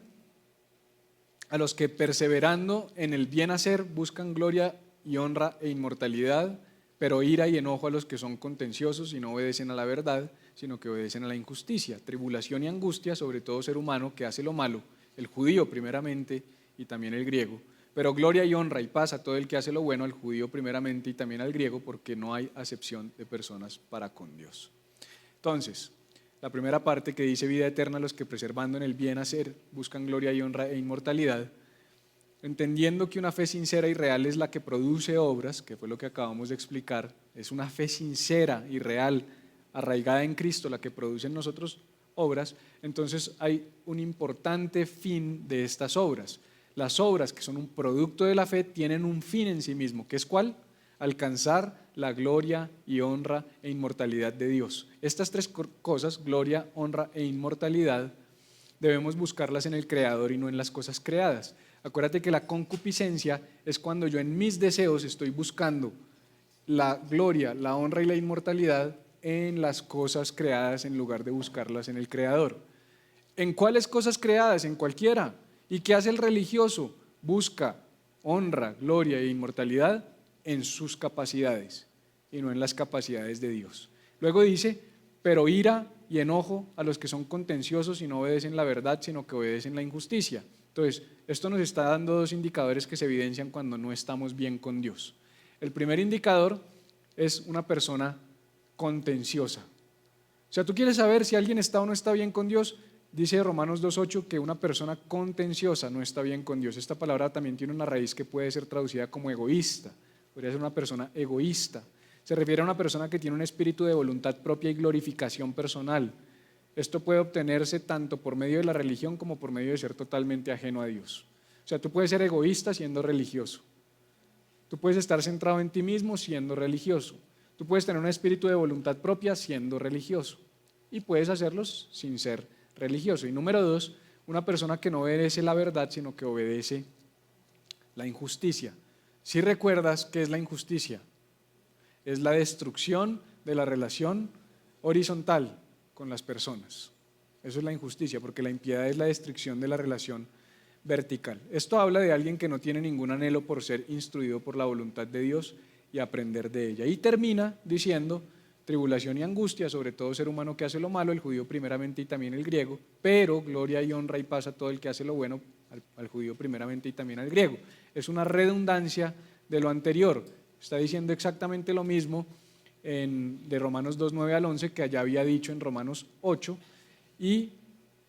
a los que perseverando en el bien hacer buscan gloria y honra e inmortalidad, pero ira y enojo a los que son contenciosos y no obedecen a la verdad, sino que obedecen a la injusticia, tribulación y angustia sobre todo ser humano que hace lo malo, el judío primeramente y también el griego, pero gloria y honra y paz a todo el que hace lo bueno, al judío primeramente y también al griego, porque no hay acepción de personas para con Dios. Entonces, la primera parte que dice vida eterna a los que preservando en el bien hacer buscan gloria y honra e inmortalidad, entendiendo que una fe sincera y real es la que produce obras, que fue lo que acabamos de explicar, es una fe sincera y real, arraigada en Cristo, la que produce en nosotros obras, entonces hay un importante fin de estas obras. Las obras, que son un producto de la fe, tienen un fin en sí mismo, que es ¿cuál? Alcanzar la gloria y honra e inmortalidad de Dios. Estas tres cosas, gloria, honra e inmortalidad, debemos buscarlas en el Creador y no en las cosas creadas. Acuérdate que la concupiscencia es cuando yo en mis deseos estoy buscando la gloria, la honra y la inmortalidad en las cosas creadas en lugar de buscarlas en el Creador. ¿En cuáles cosas creadas? En cualquiera. ¿Y qué hace el religioso? Busca honra, gloria e inmortalidad en sus capacidades y no en las capacidades de Dios. Luego dice, pero ira y enojo a los que son contenciosos y no obedecen la verdad, sino que obedecen la injusticia. Entonces, esto nos está dando dos indicadores que se evidencian cuando no estamos bien con Dios. El primer indicador es una persona contenciosa. O sea, tú quieres saber si alguien está o no está bien con Dios. Dice Romanos 2.8 que una persona contenciosa no está bien con Dios. Esta palabra también tiene una raíz que puede ser traducida como egoísta. Podría ser una persona egoísta. Se refiere a una persona que tiene un espíritu de voluntad propia y glorificación personal. Esto puede obtenerse tanto por medio de la religión como por medio de ser totalmente ajeno a Dios. O sea, tú puedes ser egoísta siendo religioso. Tú puedes estar centrado en ti mismo siendo religioso. Tú puedes tener un espíritu de voluntad propia siendo religioso. Y puedes hacerlos sin ser religioso. Y número dos, una persona que no obedece la verdad, sino que obedece la injusticia. Si recuerdas qué es la injusticia, es la destrucción de la relación horizontal con las personas. Eso es la injusticia, porque la impiedad es la destrucción de la relación vertical. Esto habla de alguien que no tiene ningún anhelo por ser instruido por la voluntad de Dios y aprender de ella. Y termina diciendo, tribulación y angustia, sobre todo ser humano que hace lo malo, el judío primeramente y también el griego, pero gloria y honra y paz a todo el que hace lo bueno, al judío primeramente y también al griego. Es una redundancia de lo anterior. Está diciendo exactamente lo mismo de Romanos 2:9 al 11 que allá había dicho en Romanos 8 y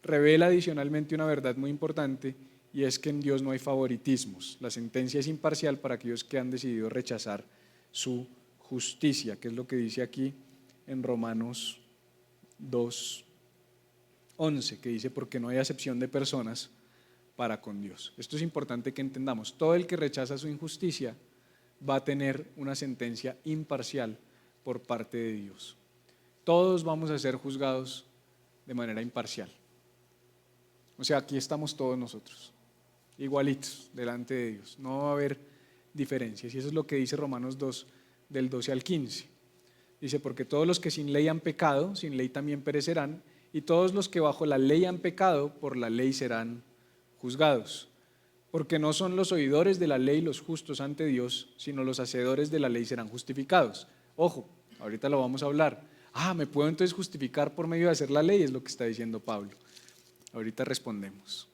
revela adicionalmente una verdad muy importante, y es que en Dios no hay favoritismos. La sentencia es imparcial para aquellos que han decidido rechazar su justicia, que es lo que dice aquí en Romanos 2:11, que dice, porque no hay acepción de personas para con Dios. Esto es importante que entendamos. Todo el que rechaza su injusticia va a tener una sentencia imparcial por parte de Dios. Todos vamos a ser juzgados de manera imparcial. O sea, aquí estamos todos nosotros, igualitos delante de Dios. No va a haber diferencias. Y eso es lo que dice Romanos 2, del 12 al 15. Dice, porque todos los que sin ley han pecado, sin ley también perecerán, y todos los que bajo la ley han pecado, por la ley serán juzgados. Porque no son los oidores de la ley los justos ante Dios, sino los hacedores de la ley serán justificados. Ojo, ahorita lo vamos a hablar. ¿Me puedo entonces justificar por medio de hacer la ley? Es lo que está diciendo Pablo. Ahorita respondemos.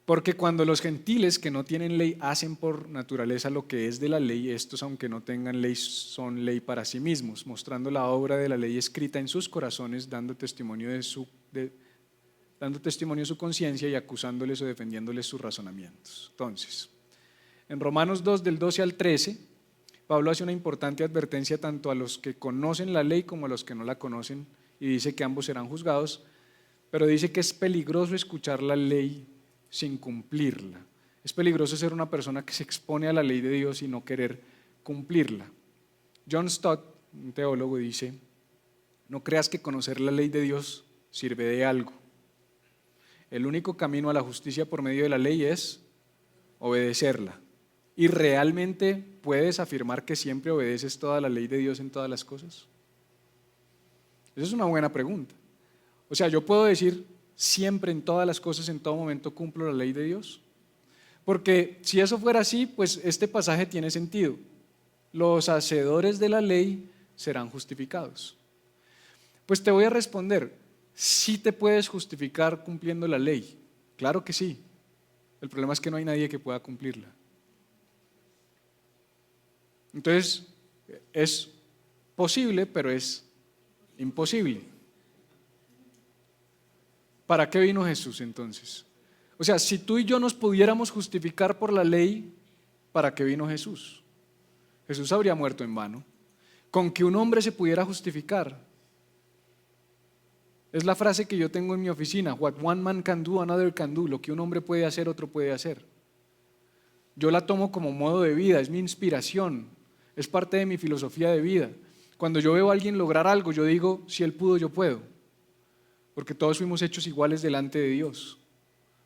Porque cuando los gentiles que no tienen ley hacen por naturaleza lo que es de la ley, estos aunque no tengan ley son ley para sí mismos, mostrando la obra de la ley escrita en sus corazones, dando testimonio de su conciencia y acusándoles o defendiéndoles sus razonamientos. Entonces, en Romanos 2 del 12 al 13, Pablo hace una importante advertencia tanto a los que conocen la ley como a los que no la conocen, y dice que ambos serán juzgados, pero dice que es peligroso escuchar la ley sin cumplirla. Es peligroso ser una persona que se expone a la ley de Dios y no querer cumplirla. John Stott, un teólogo, dice, no creas que conocer la ley de Dios sirve de algo. El único camino a la justicia por medio de la ley es obedecerla. ¿Y realmente puedes afirmar que siempre obedeces toda la ley de Dios en todas las cosas? Esa es una buena pregunta. O sea, yo puedo decir siempre en todas las cosas, en todo momento cumplo la ley de Dios. Porque si eso fuera así, pues este pasaje tiene sentido. Los hacedores de la ley serán justificados. Pues te voy a responder, sí te puedes justificar cumpliendo la ley. Claro que sí. El problema es que no hay nadie que pueda cumplirla. Entonces, es posible, pero es imposible. ¿Para qué vino Jesús entonces? O sea, si tú y yo nos pudiéramos justificar por la ley, ¿para qué vino Jesús? Jesús habría muerto en vano. Con que un hombre se pudiera justificar. Es la frase que yo tengo en mi oficina: What one man can do, another can do. Lo que un hombre puede hacer, otro puede hacer. Yo la tomo como modo de vida, es mi inspiración, es parte de mi filosofía de vida. Cuando yo veo a alguien lograr algo, yo digo: si él pudo, yo puedo. Porque todos fuimos hechos iguales delante de Dios,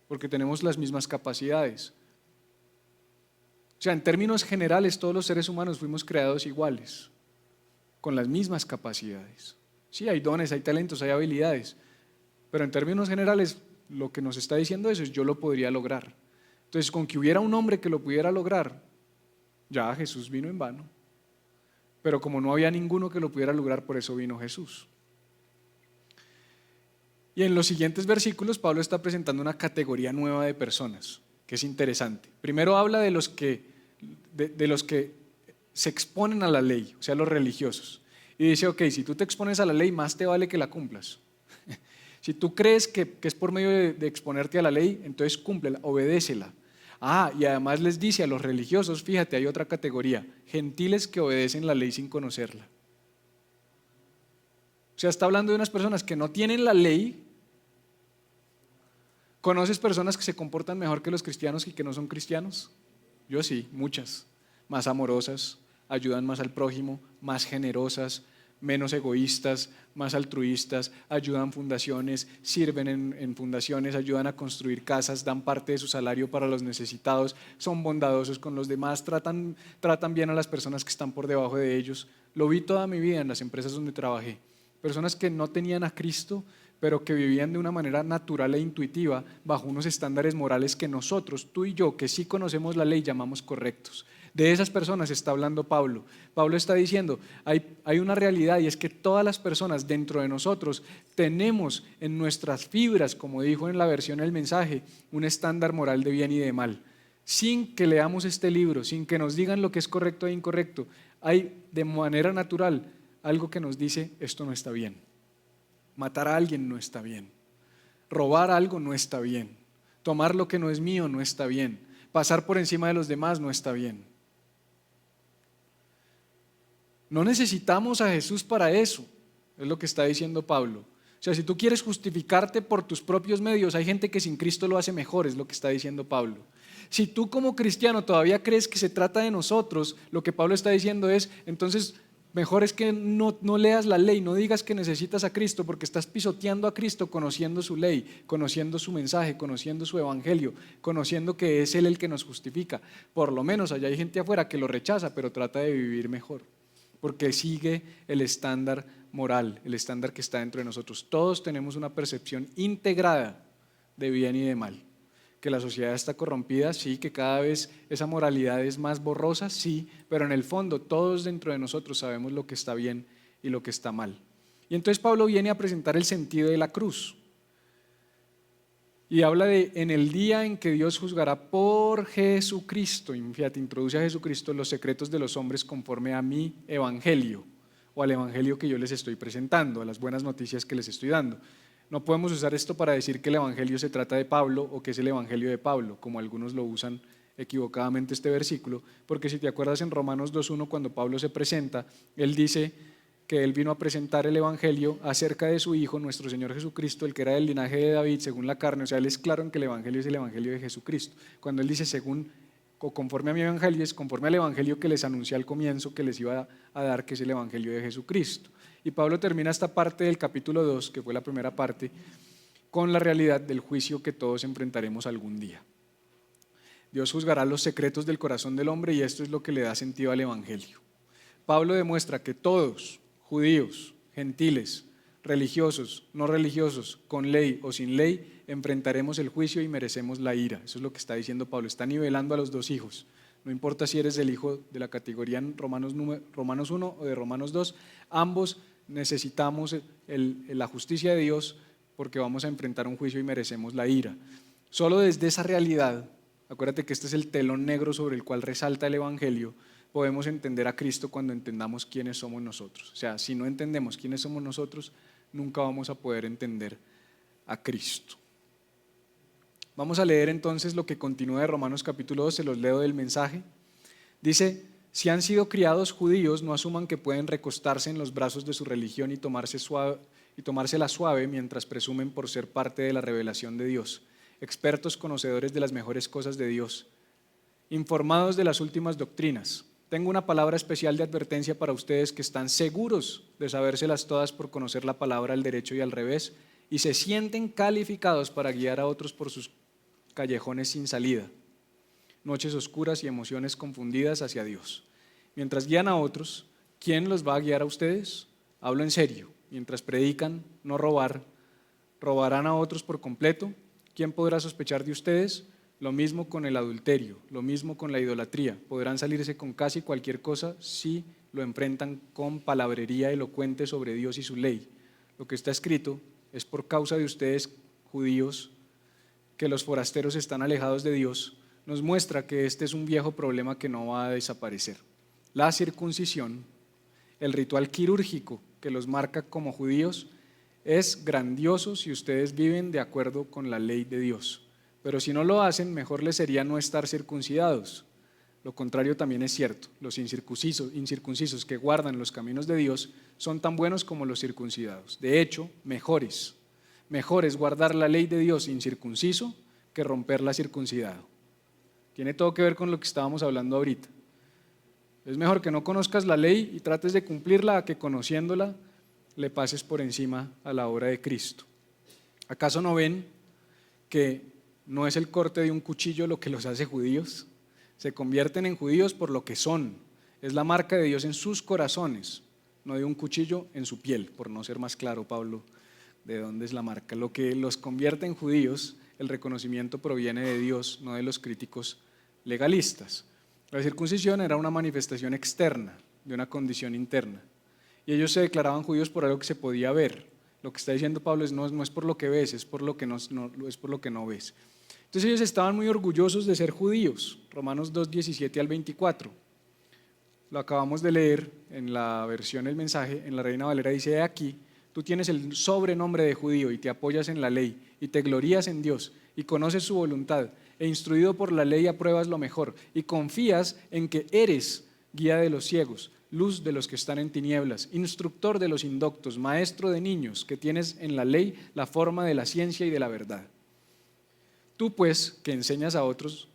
porque tenemos las mismas capacidades. O sea, en términos generales, todos los seres humanos fuimos creados iguales, con las mismas capacidades. Sí, hay dones, hay talentos, hay habilidades, pero en términos generales, lo que nos está diciendo eso es: yo lo podría lograr. Entonces, con que hubiera un hombre que lo pudiera lograr, ya Jesús vino en vano. Pero como no había ninguno que lo pudiera lograr, por eso vino Jesús. Y en los siguientes versículos, Pablo está presentando una categoría nueva de personas, que es interesante. Primero habla de los que se exponen a la ley, o sea, los religiosos. Y dice: ok, si tú te expones a la ley, más te vale que la cumplas. Si tú crees que es por medio de exponerte a la ley, entonces cúmplela, obedécela. Y además les dice a los religiosos, fíjate, hay otra categoría: gentiles que obedecen la ley sin conocerla. O sea, está hablando de unas personas que no tienen la ley. ¿Conoces personas que se comportan mejor que los cristianos y que no son cristianos? Yo sí, muchas. Más amorosas, ayudan más al prójimo, más generosas, menos egoístas, más altruistas, ayudan fundaciones, sirven en fundaciones, ayudan a construir casas, dan parte de su salario para los necesitados, son bondadosos con los demás, tratan bien a las personas que están por debajo de ellos. Lo vi toda mi vida en las empresas donde trabajé. Personas que no tenían a Cristo, pero que vivían de una manera natural e intuitiva bajo unos estándares morales que nosotros, tú y yo, que sí conocemos la ley, llamamos correctos. De esas personas está hablando Pablo. Pablo está diciendo: hay una realidad, y es que todas las personas dentro de nosotros tenemos en nuestras fibras, como dijo en la versión del mensaje, un estándar moral de bien y de mal. Sin que leamos este libro, sin que nos digan lo que es correcto e incorrecto, hay de manera natural algo que nos dice: esto no está bien. Matar a alguien no está bien. Robar algo no está bien. Tomar lo que no es mío no está bien. Pasar por encima de los demás no está bien. No necesitamos a Jesús para eso, es lo que está diciendo Pablo. O sea, si tú quieres justificarte por tus propios medios, hay gente que sin Cristo lo hace mejor, es lo que está diciendo Pablo. Si tú como cristiano todavía crees que se trata de nosotros, lo que Pablo está diciendo es: entonces mejor es que no leas la ley, no digas que necesitas a Cristo, porque estás pisoteando a Cristo conociendo su ley, conociendo su mensaje, conociendo su evangelio, conociendo que es Él el que nos justifica. Por lo menos allá hay gente afuera que lo rechaza, pero trata de vivir mejor, porque sigue el estándar moral, el estándar que está dentro de nosotros. Todos tenemos una percepción integrada de bien y de mal. Que la sociedad está corrompida, sí, que cada vez esa moralidad es más borrosa, sí, pero en el fondo todos dentro de nosotros sabemos lo que está bien y lo que está mal. Y entonces Pablo viene a presentar el sentido de la cruz. Y habla de en el día en que Dios juzgará por Jesucristo, y fíjate, introduce a Jesucristo los secretos de los hombres conforme a mi evangelio, o al evangelio que yo les estoy presentando, a las buenas noticias que les estoy dando. No podemos usar esto para decir que el evangelio se trata de Pablo o que es el evangelio de Pablo, como algunos lo usan equivocadamente este versículo, porque si te acuerdas en Romanos 2.1, cuando Pablo se presenta, él dice que él vino a presentar el evangelio acerca de su Hijo, nuestro Señor Jesucristo, el que era del linaje de David según la carne. O sea, él es claro en que el evangelio es el evangelio de Jesucristo. Cuando él dice según o conforme a mi evangelio, es conforme al evangelio que les anuncié al comienzo que les iba a dar, que es el evangelio de Jesucristo. Y Pablo termina esta parte del capítulo 2, que fue la primera parte, con la realidad del juicio que todos enfrentaremos algún día. Dios juzgará los secretos del corazón del hombre, y esto es lo que le da sentido al evangelio. Pablo demuestra que todos, judíos, gentiles, religiosos, no religiosos, con ley o sin ley, enfrentaremos el juicio y merecemos la ira. Eso es lo que está diciendo Pablo. Está nivelando a los dos hijos. No importa si eres el hijo de la categoría en Romanos 1 o de Romanos 2, ambos necesitamos la justicia de Dios, porque vamos a enfrentar un juicio y merecemos la ira. Solo desde esa realidad, acuérdate que este es el telón negro sobre el cual resalta el evangelio, podemos entender a Cristo cuando entendamos quiénes somos nosotros. O sea, si no entendemos quiénes somos nosotros, nunca vamos a poder entender a Cristo. Vamos a leer entonces lo que continúa de Romanos capítulo 2, se los leo del mensaje. Dice: si han sido criados judíos, no asuman que pueden recostarse en los brazos de su religión y tomársela suave mientras presumen por ser parte de la revelación de Dios, expertos conocedores de las mejores cosas de Dios, informados de las últimas doctrinas. Tengo una palabra especial de advertencia para ustedes que están seguros de sabérselas todas por conocer la palabra al derecho y al revés, y se sienten calificados para guiar a otros por sus callejones sin salida, noches oscuras y emociones confundidas hacia Dios. Mientras guían a otros, ¿quién los va a guiar a ustedes? Hablo en serio. Mientras predican no robar, ¿robarán a otros por completo? ¿Quién podrá sospechar de ustedes? Lo mismo con el adulterio, lo mismo con la idolatría. Podrán salirse con casi cualquier cosa si lo enfrentan con palabrería elocuente sobre Dios y su ley. Lo que está escrito es por causa de ustedes, judíos, que los forasteros están alejados de Dios, nos muestra que este es un viejo problema que no va a desaparecer. La circuncisión, el ritual quirúrgico que los marca como judíos, es grandioso si ustedes viven de acuerdo con la ley de Dios. Pero si no lo hacen, mejor les sería no estar circuncidados. Lo contrario también es cierto. Los incircuncisos que guardan los caminos de Dios son tan buenos como los circuncidados. De hecho, mejores. Mejor es guardar la ley de Dios incircunciso que romperla circuncidado. Tiene todo que ver con lo que estábamos hablando ahorita. Es mejor que no conozcas la ley y trates de cumplirla a que conociéndola le pases por encima a la obra de Cristo. ¿Acaso no ven que no es el corte de un cuchillo lo que los hace judíos? Se convierten en judíos por lo que son. Es la marca de Dios en sus corazones, no de un cuchillo en su piel, por no ser más claro, Pablo, de dónde es la marca. Lo que los convierte en judíos, el reconocimiento proviene de Dios, no de los críticos legalistas. La circuncisión era una manifestación externa de una condición interna. Y ellos se declaraban judíos por algo que se podía ver. Lo que está diciendo Pablo es no es por lo que ves, es por lo que no ves. Entonces ellos estaban muy orgullosos de ser judíos. Romanos 2, 17 al 24. Lo acabamos de leer en la versión del mensaje, en la Reina Valera dice: "He aquí, tú tienes el sobrenombre de judío y te apoyas en la ley y te glorías en Dios y conoces su voluntad e instruido por la ley apruebas lo mejor y confías en que eres guía de los ciegos, luz de los que están en tinieblas, instructor de los indoctos, maestro de niños, que tienes en la ley la forma de la ciencia y de la verdad. Tú pues, que enseñas a otros,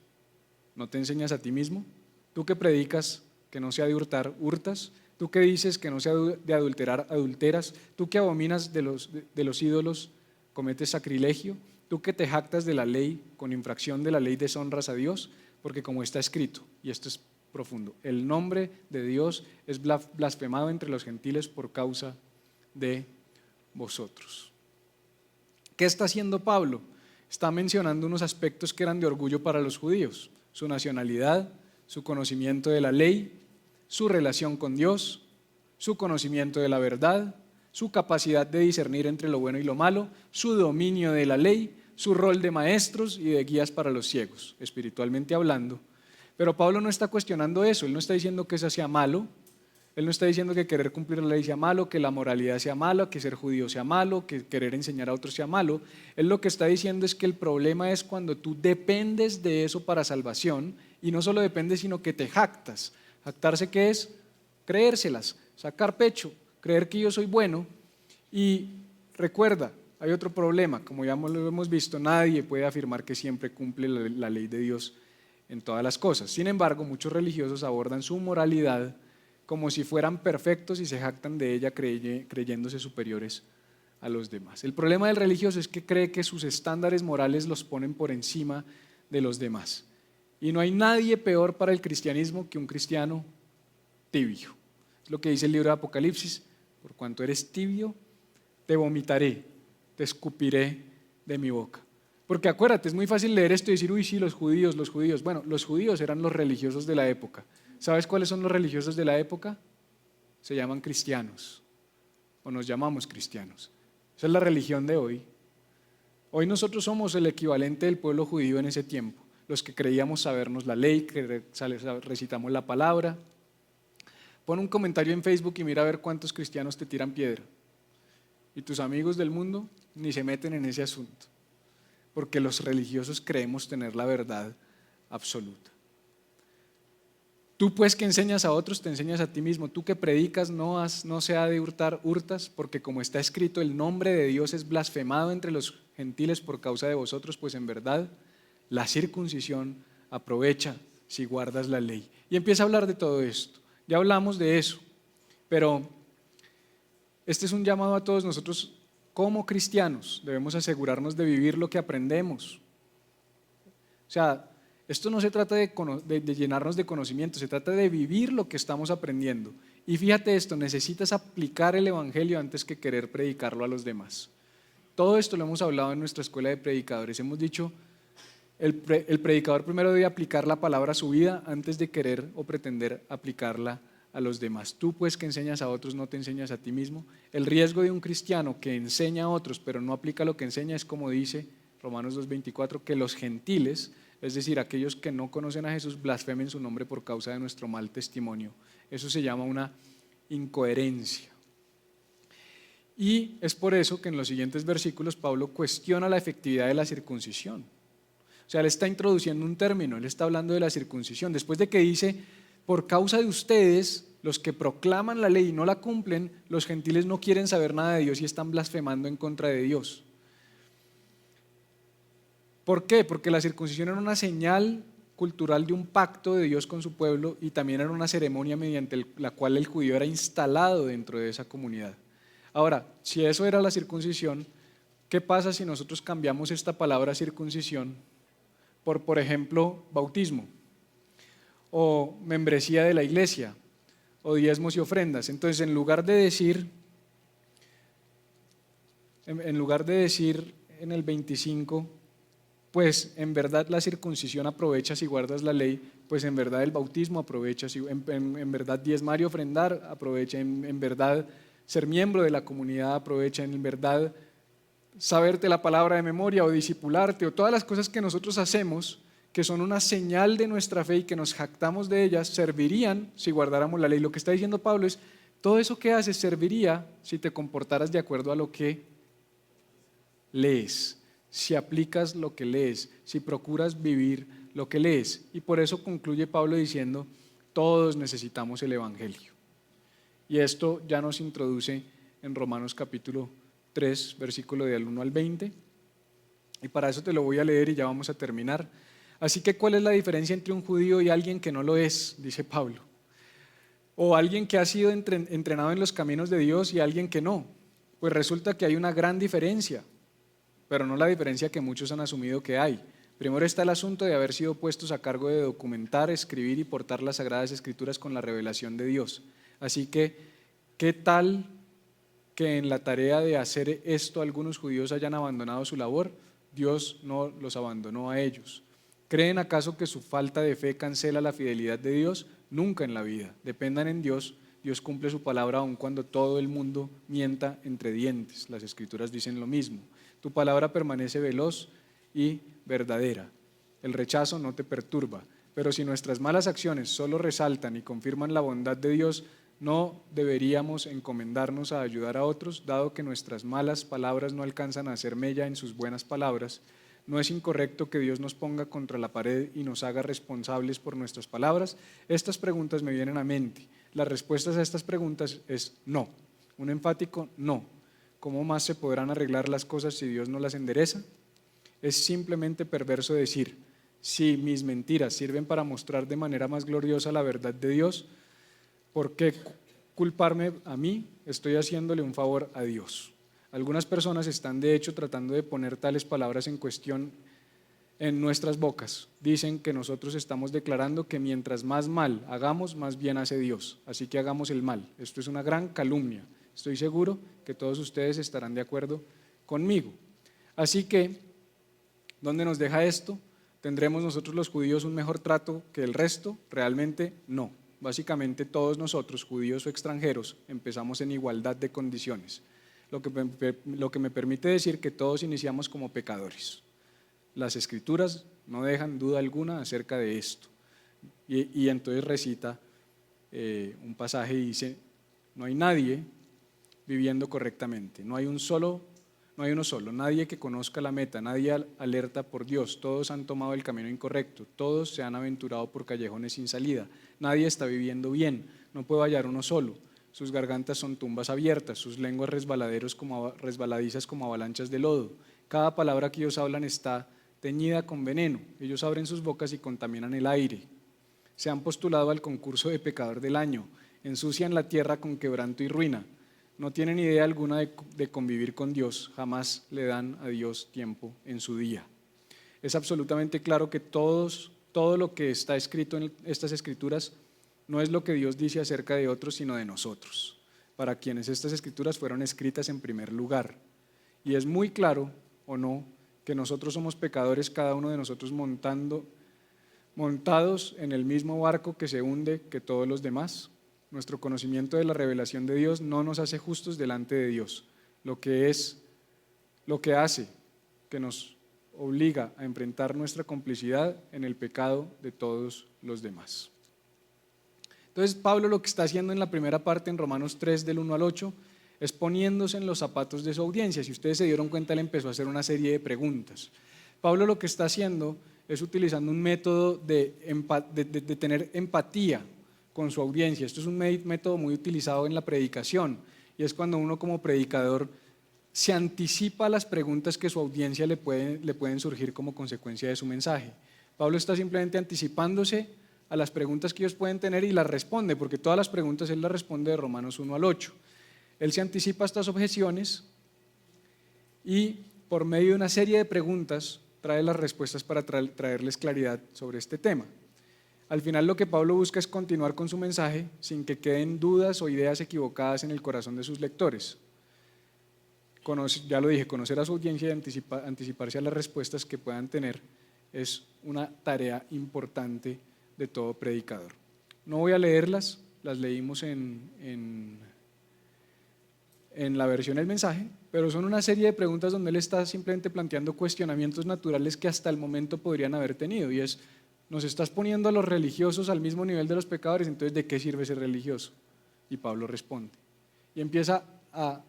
¿no te enseñas a ti mismo? Tú que predicas que no sea de hurtar, hurtas. Tú que dices que no sea de adulterar, adulteras. Tú que abominas de los ídolos, cometes sacrilegio. Tú que te jactas de la ley, con infracción de la ley deshonras a Dios, porque como está escrito, y esto es profundo, el nombre de Dios es blasfemado entre los gentiles por causa de vosotros. ¿Qué está haciendo Pablo? Está mencionando unos aspectos que eran de orgullo para los judíos: su nacionalidad, su conocimiento de la ley, su relación con Dios, su conocimiento de la verdad, su capacidad de discernir entre lo bueno y lo malo, su dominio de la ley, su rol de maestros y de guías para los ciegos, espiritualmente hablando. Pero Pablo no está cuestionando eso, él no está diciendo que eso sea malo, él no está diciendo que querer cumplir la ley sea malo, que la moralidad sea mala, que ser judío sea malo, que querer enseñar a otros sea malo. Él lo que está diciendo es que el problema es cuando tú dependes de eso para salvación, y no solo dependes, sino que te jactas. Jactarse, ¿qué es? Creérselas, sacar pecho, creer que yo soy bueno. Y recuerda, hay otro problema, como ya lo hemos visto, nadie puede afirmar que siempre cumple la ley de Dios en todas las cosas. Sin embargo, muchos religiosos abordan su moralidad como si fueran perfectos y se jactan de ella creyéndose superiores a los demás. El problema del religioso es que cree que sus estándares morales los ponen por encima de los demás. Y no hay nadie peor para el cristianismo que un cristiano tibio. Es lo que dice el libro de Apocalipsis: por cuanto eres tibio, te vomitaré, te escupiré de mi boca. Porque acuérdate, es muy fácil leer esto y decir: uy, sí, los judíos. Bueno, los judíos eran los religiosos de la época. ¿Sabes cuáles son los religiosos de la época? Se llaman cristianos, o nos llamamos cristianos. Esa es la religión de hoy. Hoy nosotros somos el equivalente del pueblo judío en ese tiempo, los que creíamos sabernos la ley, que recitamos la palabra. Pon un comentario en Facebook y mira a ver cuántos cristianos te tiran piedra. Y tus amigos del mundo ni se meten en ese asunto. porque los religiosos creemos tener la verdad absoluta. Tú pues que enseñas a otros, te enseñas a ti mismo. Tú que predicas, no se ha de hurtar, hurtas, porque como está escrito, el nombre de Dios es blasfemado entre los gentiles por causa de vosotros, pues en verdad la circuncisión aprovecha si guardas la ley. Y empieza a hablar de todo esto. Ya hablamos de eso, pero este es un llamado a todos nosotros como cristianos. Debemos asegurarnos de vivir lo que aprendemos. O sea, esto no se trata de llenarnos de conocimiento, se trata de vivir lo que estamos aprendiendo. Y fíjate esto, necesitas aplicar el Evangelio antes que querer predicarlo a los demás. Todo esto lo hemos hablado en nuestra escuela de predicadores. Hemos dicho, el predicador primero debe aplicar la palabra a su vida antes de querer o pretender aplicarla a los demás. Tú pues que enseñas a otros, no te enseñas a ti mismo. El riesgo de un cristiano que enseña a otros pero no aplica lo que enseña es, como dice Romanos 2:24, que los gentiles, es decir, aquellos que no conocen a Jesús, blasfemen su nombre por causa de nuestro mal testimonio. Eso se llama una incoherencia. Y es por eso que en los siguientes versículos Pablo cuestiona la efectividad de la circuncisión. O sea, él está introduciendo un término, él está hablando de la circuncisión. Después de que dice, por causa de ustedes, los que proclaman la ley y no la cumplen, los gentiles no quieren saber nada de Dios y están blasfemando en contra de Dios. ¿Por qué? Porque la circuncisión era una señal cultural de un pacto de Dios con su pueblo y también era una ceremonia mediante la cual el judío era instalado dentro de esa comunidad. Ahora, si eso era la circuncisión, ¿qué pasa si nosotros cambiamos esta palabra circuncisión por ejemplo, bautismo o membresía de la iglesia o diezmos y ofrendas? Entonces, en lugar de decir en el 25, pues en verdad la circuncisión aprovecha si guardas la ley, pues en verdad el bautismo aprovecha, en verdad diezmar y ofrendar aprovecha, en verdad ser miembro de la comunidad aprovecha, en verdad saberte la palabra de memoria o discipularte o todas las cosas que nosotros hacemos que son una señal de nuestra fe y que nos jactamos de ellas, servirían si guardáramos la ley. Lo que está diciendo Pablo es, todo eso que haces serviría si te comportaras de acuerdo a lo que lees, si aplicas lo que lees, si procuras vivir lo que lees. Y por eso concluye Pablo diciendo, todos necesitamos el Evangelio. Y esto ya nos introduce en Romanos capítulo 3, versículo del 1 al 20. Y para eso te lo voy a leer y ya vamos a terminar. Así que, ¿cuál es la diferencia entre un judío y alguien que no lo es? Dice Pablo. O alguien que ha sido entrenado en los caminos de Dios y alguien que no. Pues resulta que hay una gran diferencia, pero no la diferencia que muchos han asumido que hay. Primero está el asunto de haber sido puestos a cargo de documentar, escribir y portar las Sagradas Escrituras con la revelación de Dios. Así que, ¿qué tal que en la tarea de hacer esto algunos judíos hayan abandonado su labor? Dios no los abandonó a ellos. ¿Creen acaso que su falta de fe cancela la fidelidad de Dios? Nunca en la vida. Dependan en Dios. Dios cumple su palabra aun cuando todo el mundo mienta entre dientes. Las Escrituras dicen lo mismo. Tu palabra permanece veloz y verdadera. El rechazo no te perturba. Pero si nuestras malas acciones solo resaltan y confirman la bondad de Dios, no deberíamos encomendarnos a ayudar a otros, dado que nuestras malas palabras no alcanzan a hacer mella en sus buenas palabras. ¿No es incorrecto que Dios nos ponga contra la pared y nos haga responsables por nuestras palabras? Estas preguntas me vienen a mente. Las respuestas a estas preguntas es no. Un enfático no. ¿Cómo más se podrán arreglar las cosas si Dios no las endereza? Es simplemente perverso decir, si mis mentiras sirven para mostrar de manera más gloriosa la verdad de Dios, ¿por qué culparme a mí? Estoy haciéndole un favor a Dios. Algunas personas están de hecho tratando de poner tales palabras en cuestión en nuestras bocas. Dicen que nosotros estamos declarando que mientras más mal hagamos, más bien hace Dios. Así que hagamos el mal. Esto es una gran calumnia. Estoy seguro que todos ustedes estarán de acuerdo conmigo. Así que, ¿dónde nos deja esto? ¿Tendremos nosotros los judíos un mejor trato que el resto? Realmente no. Básicamente todos nosotros, judíos o extranjeros, empezamos en igualdad de condiciones. Lo que me permite decir que todos iniciamos como pecadores. Las Escrituras no dejan duda alguna acerca de esto. Y entonces recita un pasaje y dice, no hay nadie viviendo correctamente, no No hay uno solo, nadie que conozca la meta, nadie alerta por Dios, todos han tomado el camino incorrecto, todos se han aventurado por callejones sin salida, nadie está viviendo bien, no puede hallar uno solo, sus gargantas son tumbas abiertas, sus lenguas resbaladizas como avalanchas de lodo, cada palabra que ellos hablan está teñida con veneno, ellos abren sus bocas y contaminan el aire, se han postulado al concurso de pecador del año, ensucian la tierra con quebranto y ruina, no tienen idea alguna de convivir con Dios, jamás le dan a Dios tiempo en su día. Es absolutamente claro que todo lo que está escrito en estas escrituras no es lo que Dios dice acerca de otros, sino de nosotros, para quienes estas escrituras fueron escritas en primer lugar. Y es muy claro, o no, que nosotros somos pecadores, cada uno de nosotros montados en el mismo barco que se hunde que todos los demás. Nuestro conocimiento de la revelación de Dios no nos hace justos delante de Dios, lo que hace que nos obliga a enfrentar nuestra complicidad en el pecado de todos los demás. Entonces Pablo lo que está haciendo en la primera parte en Romanos 3 del 1 al 8 es poniéndose en los zapatos de su audiencia. Si ustedes se dieron cuenta, él empezó a hacer una serie de preguntas. Pablo lo que está haciendo es utilizando un método de tener empatía con su audiencia. Esto es un método muy utilizado en la predicación y es cuando uno como predicador se anticipa a las preguntas que su audiencia le pueden surgir como consecuencia de su mensaje. Pablo está simplemente anticipándose a las preguntas que ellos pueden tener y las responde, porque todas las preguntas él las responde de Romanos 1 al 8. Él se anticipa a estas objeciones y por medio de una serie de preguntas trae las respuestas para traerles claridad sobre este tema. Al final lo que Pablo busca es continuar con su mensaje sin que queden dudas o ideas equivocadas en el corazón de sus lectores. Ya lo dije, conocer a su audiencia y anticiparse a las respuestas que puedan tener es una tarea importante de todo predicador. No voy a leerlas, las leímos en la versión del mensaje, pero son una serie de preguntas donde él está simplemente planteando cuestionamientos naturales que hasta el momento podrían haber tenido, y es: nos estás poniendo a los religiosos al mismo nivel de los pecadores, entonces ¿de qué sirve ser religioso? Y Pablo responde. Y empieza a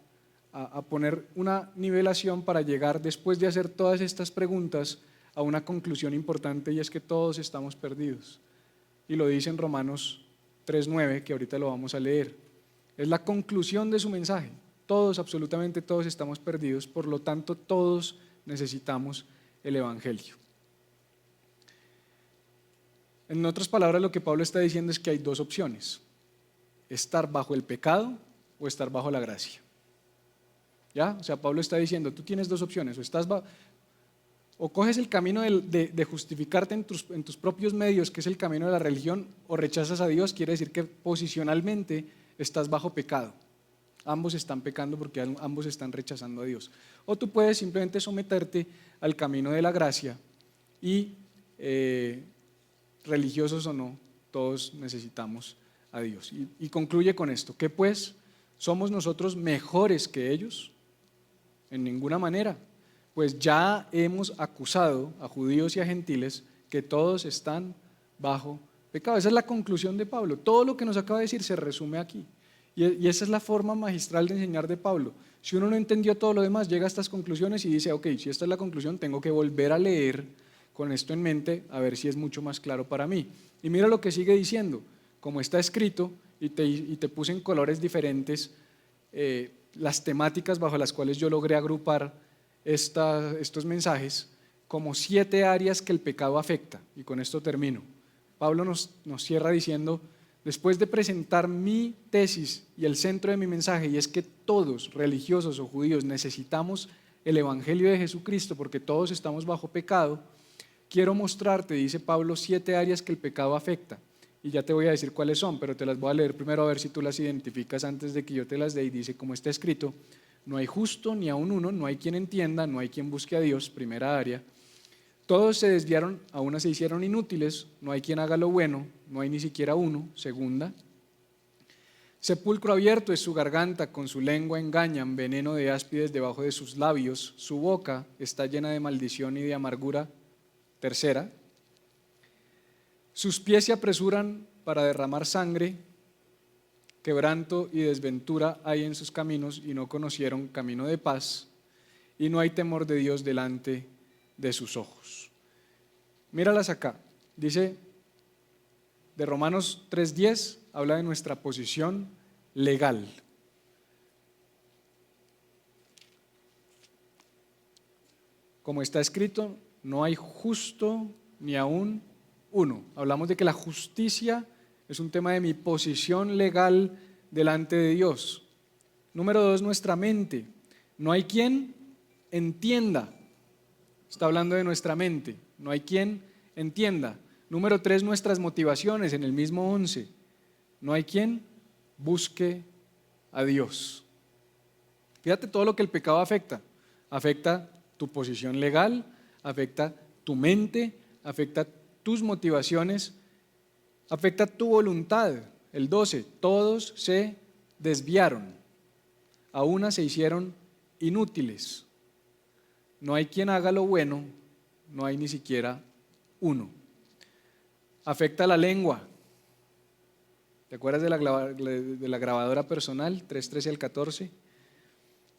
poner una nivelación para llegar, después de hacer todas estas preguntas, a una conclusión importante, y es que todos estamos perdidos. Y lo dice en Romanos 3:9, que ahorita lo vamos a leer. Es la conclusión de su mensaje. Todos, absolutamente todos estamos perdidos, por lo tanto todos necesitamos el Evangelio. En otras palabras, lo que Pablo está diciendo es que hay dos opciones: estar bajo el pecado o estar bajo la gracia. ¿Ya? O sea, Pablo está diciendo, tú tienes dos opciones: o coges el camino de justificarte en tus propios medios, que es el camino de la religión, o rechazas a Dios. Quiere decir que posicionalmente estás bajo pecado. Ambos están pecando porque ambos están rechazando a Dios. O tú puedes simplemente someterte al camino de la gracia y religiosos o no, todos necesitamos a Dios. Y concluye con esto: ¿qué pues? ¿Somos nosotros mejores que ellos? En ninguna manera, pues ya hemos acusado a judíos y a gentiles que todos están bajo pecado. Esa es la conclusión de Pablo. Todo lo que nos acaba de decir se resume aquí. Y esa es la forma magistral de enseñar de Pablo. Si uno no entendió todo lo demás, llega a estas conclusiones y dice, ok, si esta es la conclusión, tengo que volver a leer con esto en mente, a ver si es mucho más claro para mí. Y mira lo que sigue diciendo: como está escrito, y te puse en colores diferentes las temáticas bajo las cuales yo logré agrupar estos mensajes, como 7 áreas que el pecado afecta. Y con esto termino. Pablo nos cierra diciendo: después de presentar mi tesis y el centro de mi mensaje, y es que todos, religiosos o judíos, necesitamos el Evangelio de Jesucristo porque todos estamos bajo pecado, quiero mostrarte, dice Pablo, 7 áreas que el pecado afecta. Y ya te voy a decir cuáles son, pero te las voy a leer primero a ver si tú las identificas antes de que yo te las dé. Y dice, como está escrito: no hay justo ni aun uno, no hay quien entienda, no hay quien busque a Dios. Primera área. Todos se desviaron, a una se hicieron inútiles, no hay quien haga lo bueno, no hay ni siquiera uno. Segunda. Sepulcro abierto es su garganta, con su lengua engañan, veneno de áspides debajo de sus labios, su boca está llena de maldición y de amargura. Tercera. Sus pies se apresuran para derramar sangre, quebranto y desventura hay en sus caminos y no conocieron camino de paz. y no hay temor de Dios delante de sus ojos. Míralas acá. Dice de Romanos 3:10, habla de nuestra posición legal. Como está escrito, no hay justo ni aún uno. Hablamos de que la justicia es un tema de mi posición legal delante de Dios. Número 2, nuestra mente. No hay quien entienda. Está hablando de nuestra mente. No hay quien entienda. Número 3, nuestras motivaciones, en el mismo 11. No hay quien busque a Dios. Fíjate todo lo que el pecado afecta. Afecta tu posición legal, afecta tu mente, afecta tus motivaciones, afecta tu voluntad. El 12, todos se desviaron, a una se hicieron inútiles. No hay quien haga lo bueno, no hay ni siquiera uno. Afecta la lengua. ¿Te acuerdas de la grabadora personal? 3:13 al 14.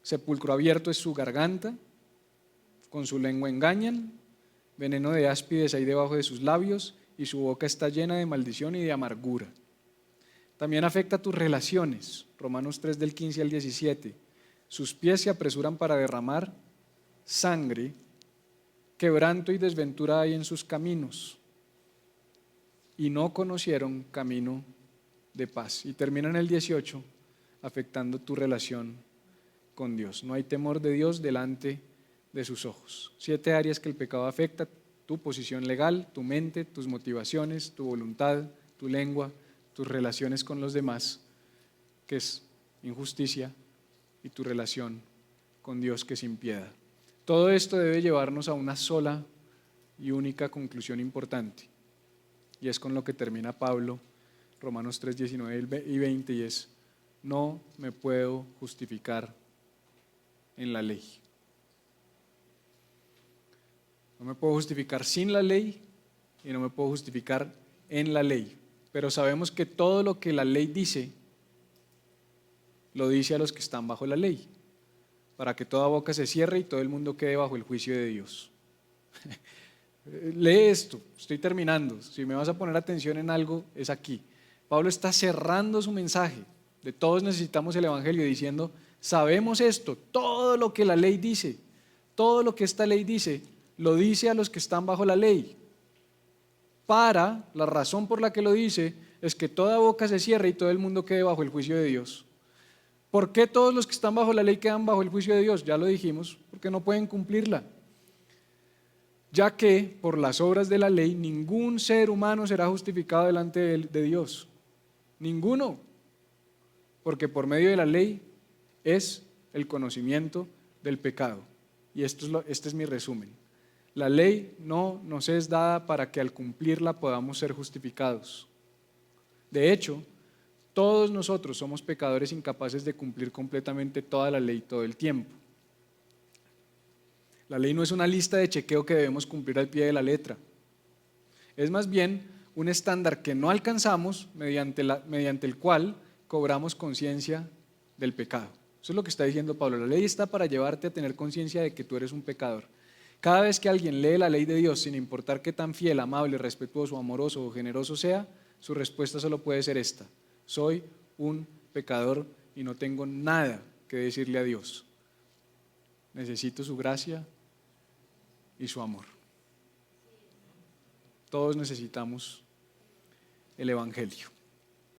Sepulcro abierto es su garganta, con su lengua engañan, veneno de áspides hay debajo de sus labios y su boca está llena de maldición y de amargura. También afecta tus relaciones, Romanos 3 del 15 al 17. Sus pies se apresuran para derramar sangre, quebranto y desventura hay en sus caminos y no conocieron camino de paz. Y termina en el 18 afectando tu relación con Dios. No hay temor de Dios delante de sus ojos. 7 áreas que el pecado afecta: tu posición legal, tu mente, tus motivaciones, tu voluntad, tu lengua, tus relaciones con los demás, que es injusticia, y tu relación con Dios, que es impiedad. Todo esto debe llevarnos a una sola y única conclusión importante, y es con lo que termina Pablo, Romanos 3, 19 y 20, y es: no me puedo justificar en la ley. No me puedo justificar sin la ley y no me puedo justificar en la ley. Pero sabemos que todo lo que la ley dice, lo dice a los que están bajo la ley, para que toda boca se cierre y todo el mundo quede bajo el juicio de Dios. Lee esto, estoy terminando. Si me vas a poner atención en algo, es aquí. Pablo está cerrando su mensaje de todos necesitamos el evangelio, diciendo: sabemos esto, todo lo que la ley dice, todo lo que esta ley dice, lo dice a los que están bajo la ley. La razón por la que lo dice es que toda boca se cierre y todo el mundo quede bajo el juicio de Dios. ¿Por qué todos los que están bajo la ley quedan bajo el juicio de Dios? Ya lo dijimos, porque no pueden cumplirla. Ya que por las obras de la ley ningún ser humano será justificado delante de Dios. Ninguno. Porque por medio de la ley es el conocimiento del pecado. Y este es mi resumen. La ley no nos es dada para que al cumplirla podamos ser justificados. De hecho, todos nosotros somos pecadores incapaces de cumplir completamente toda la ley todo el tiempo. La ley no es una lista de chequeo que debemos cumplir al pie de la letra. Es más bien un estándar que no alcanzamos mediante el cual cobramos conciencia del pecado. Eso es lo que está diciendo Pablo. La ley está para llevarte a tener conciencia de que tú eres un pecador. Cada vez que alguien lee la ley de Dios, sin importar qué tan fiel, amable, respetuoso, amoroso o generoso sea, su respuesta solo puede ser esta: soy un pecador y no tengo nada que decirle a Dios. Necesito su gracia y su amor. Todos necesitamos el evangelio.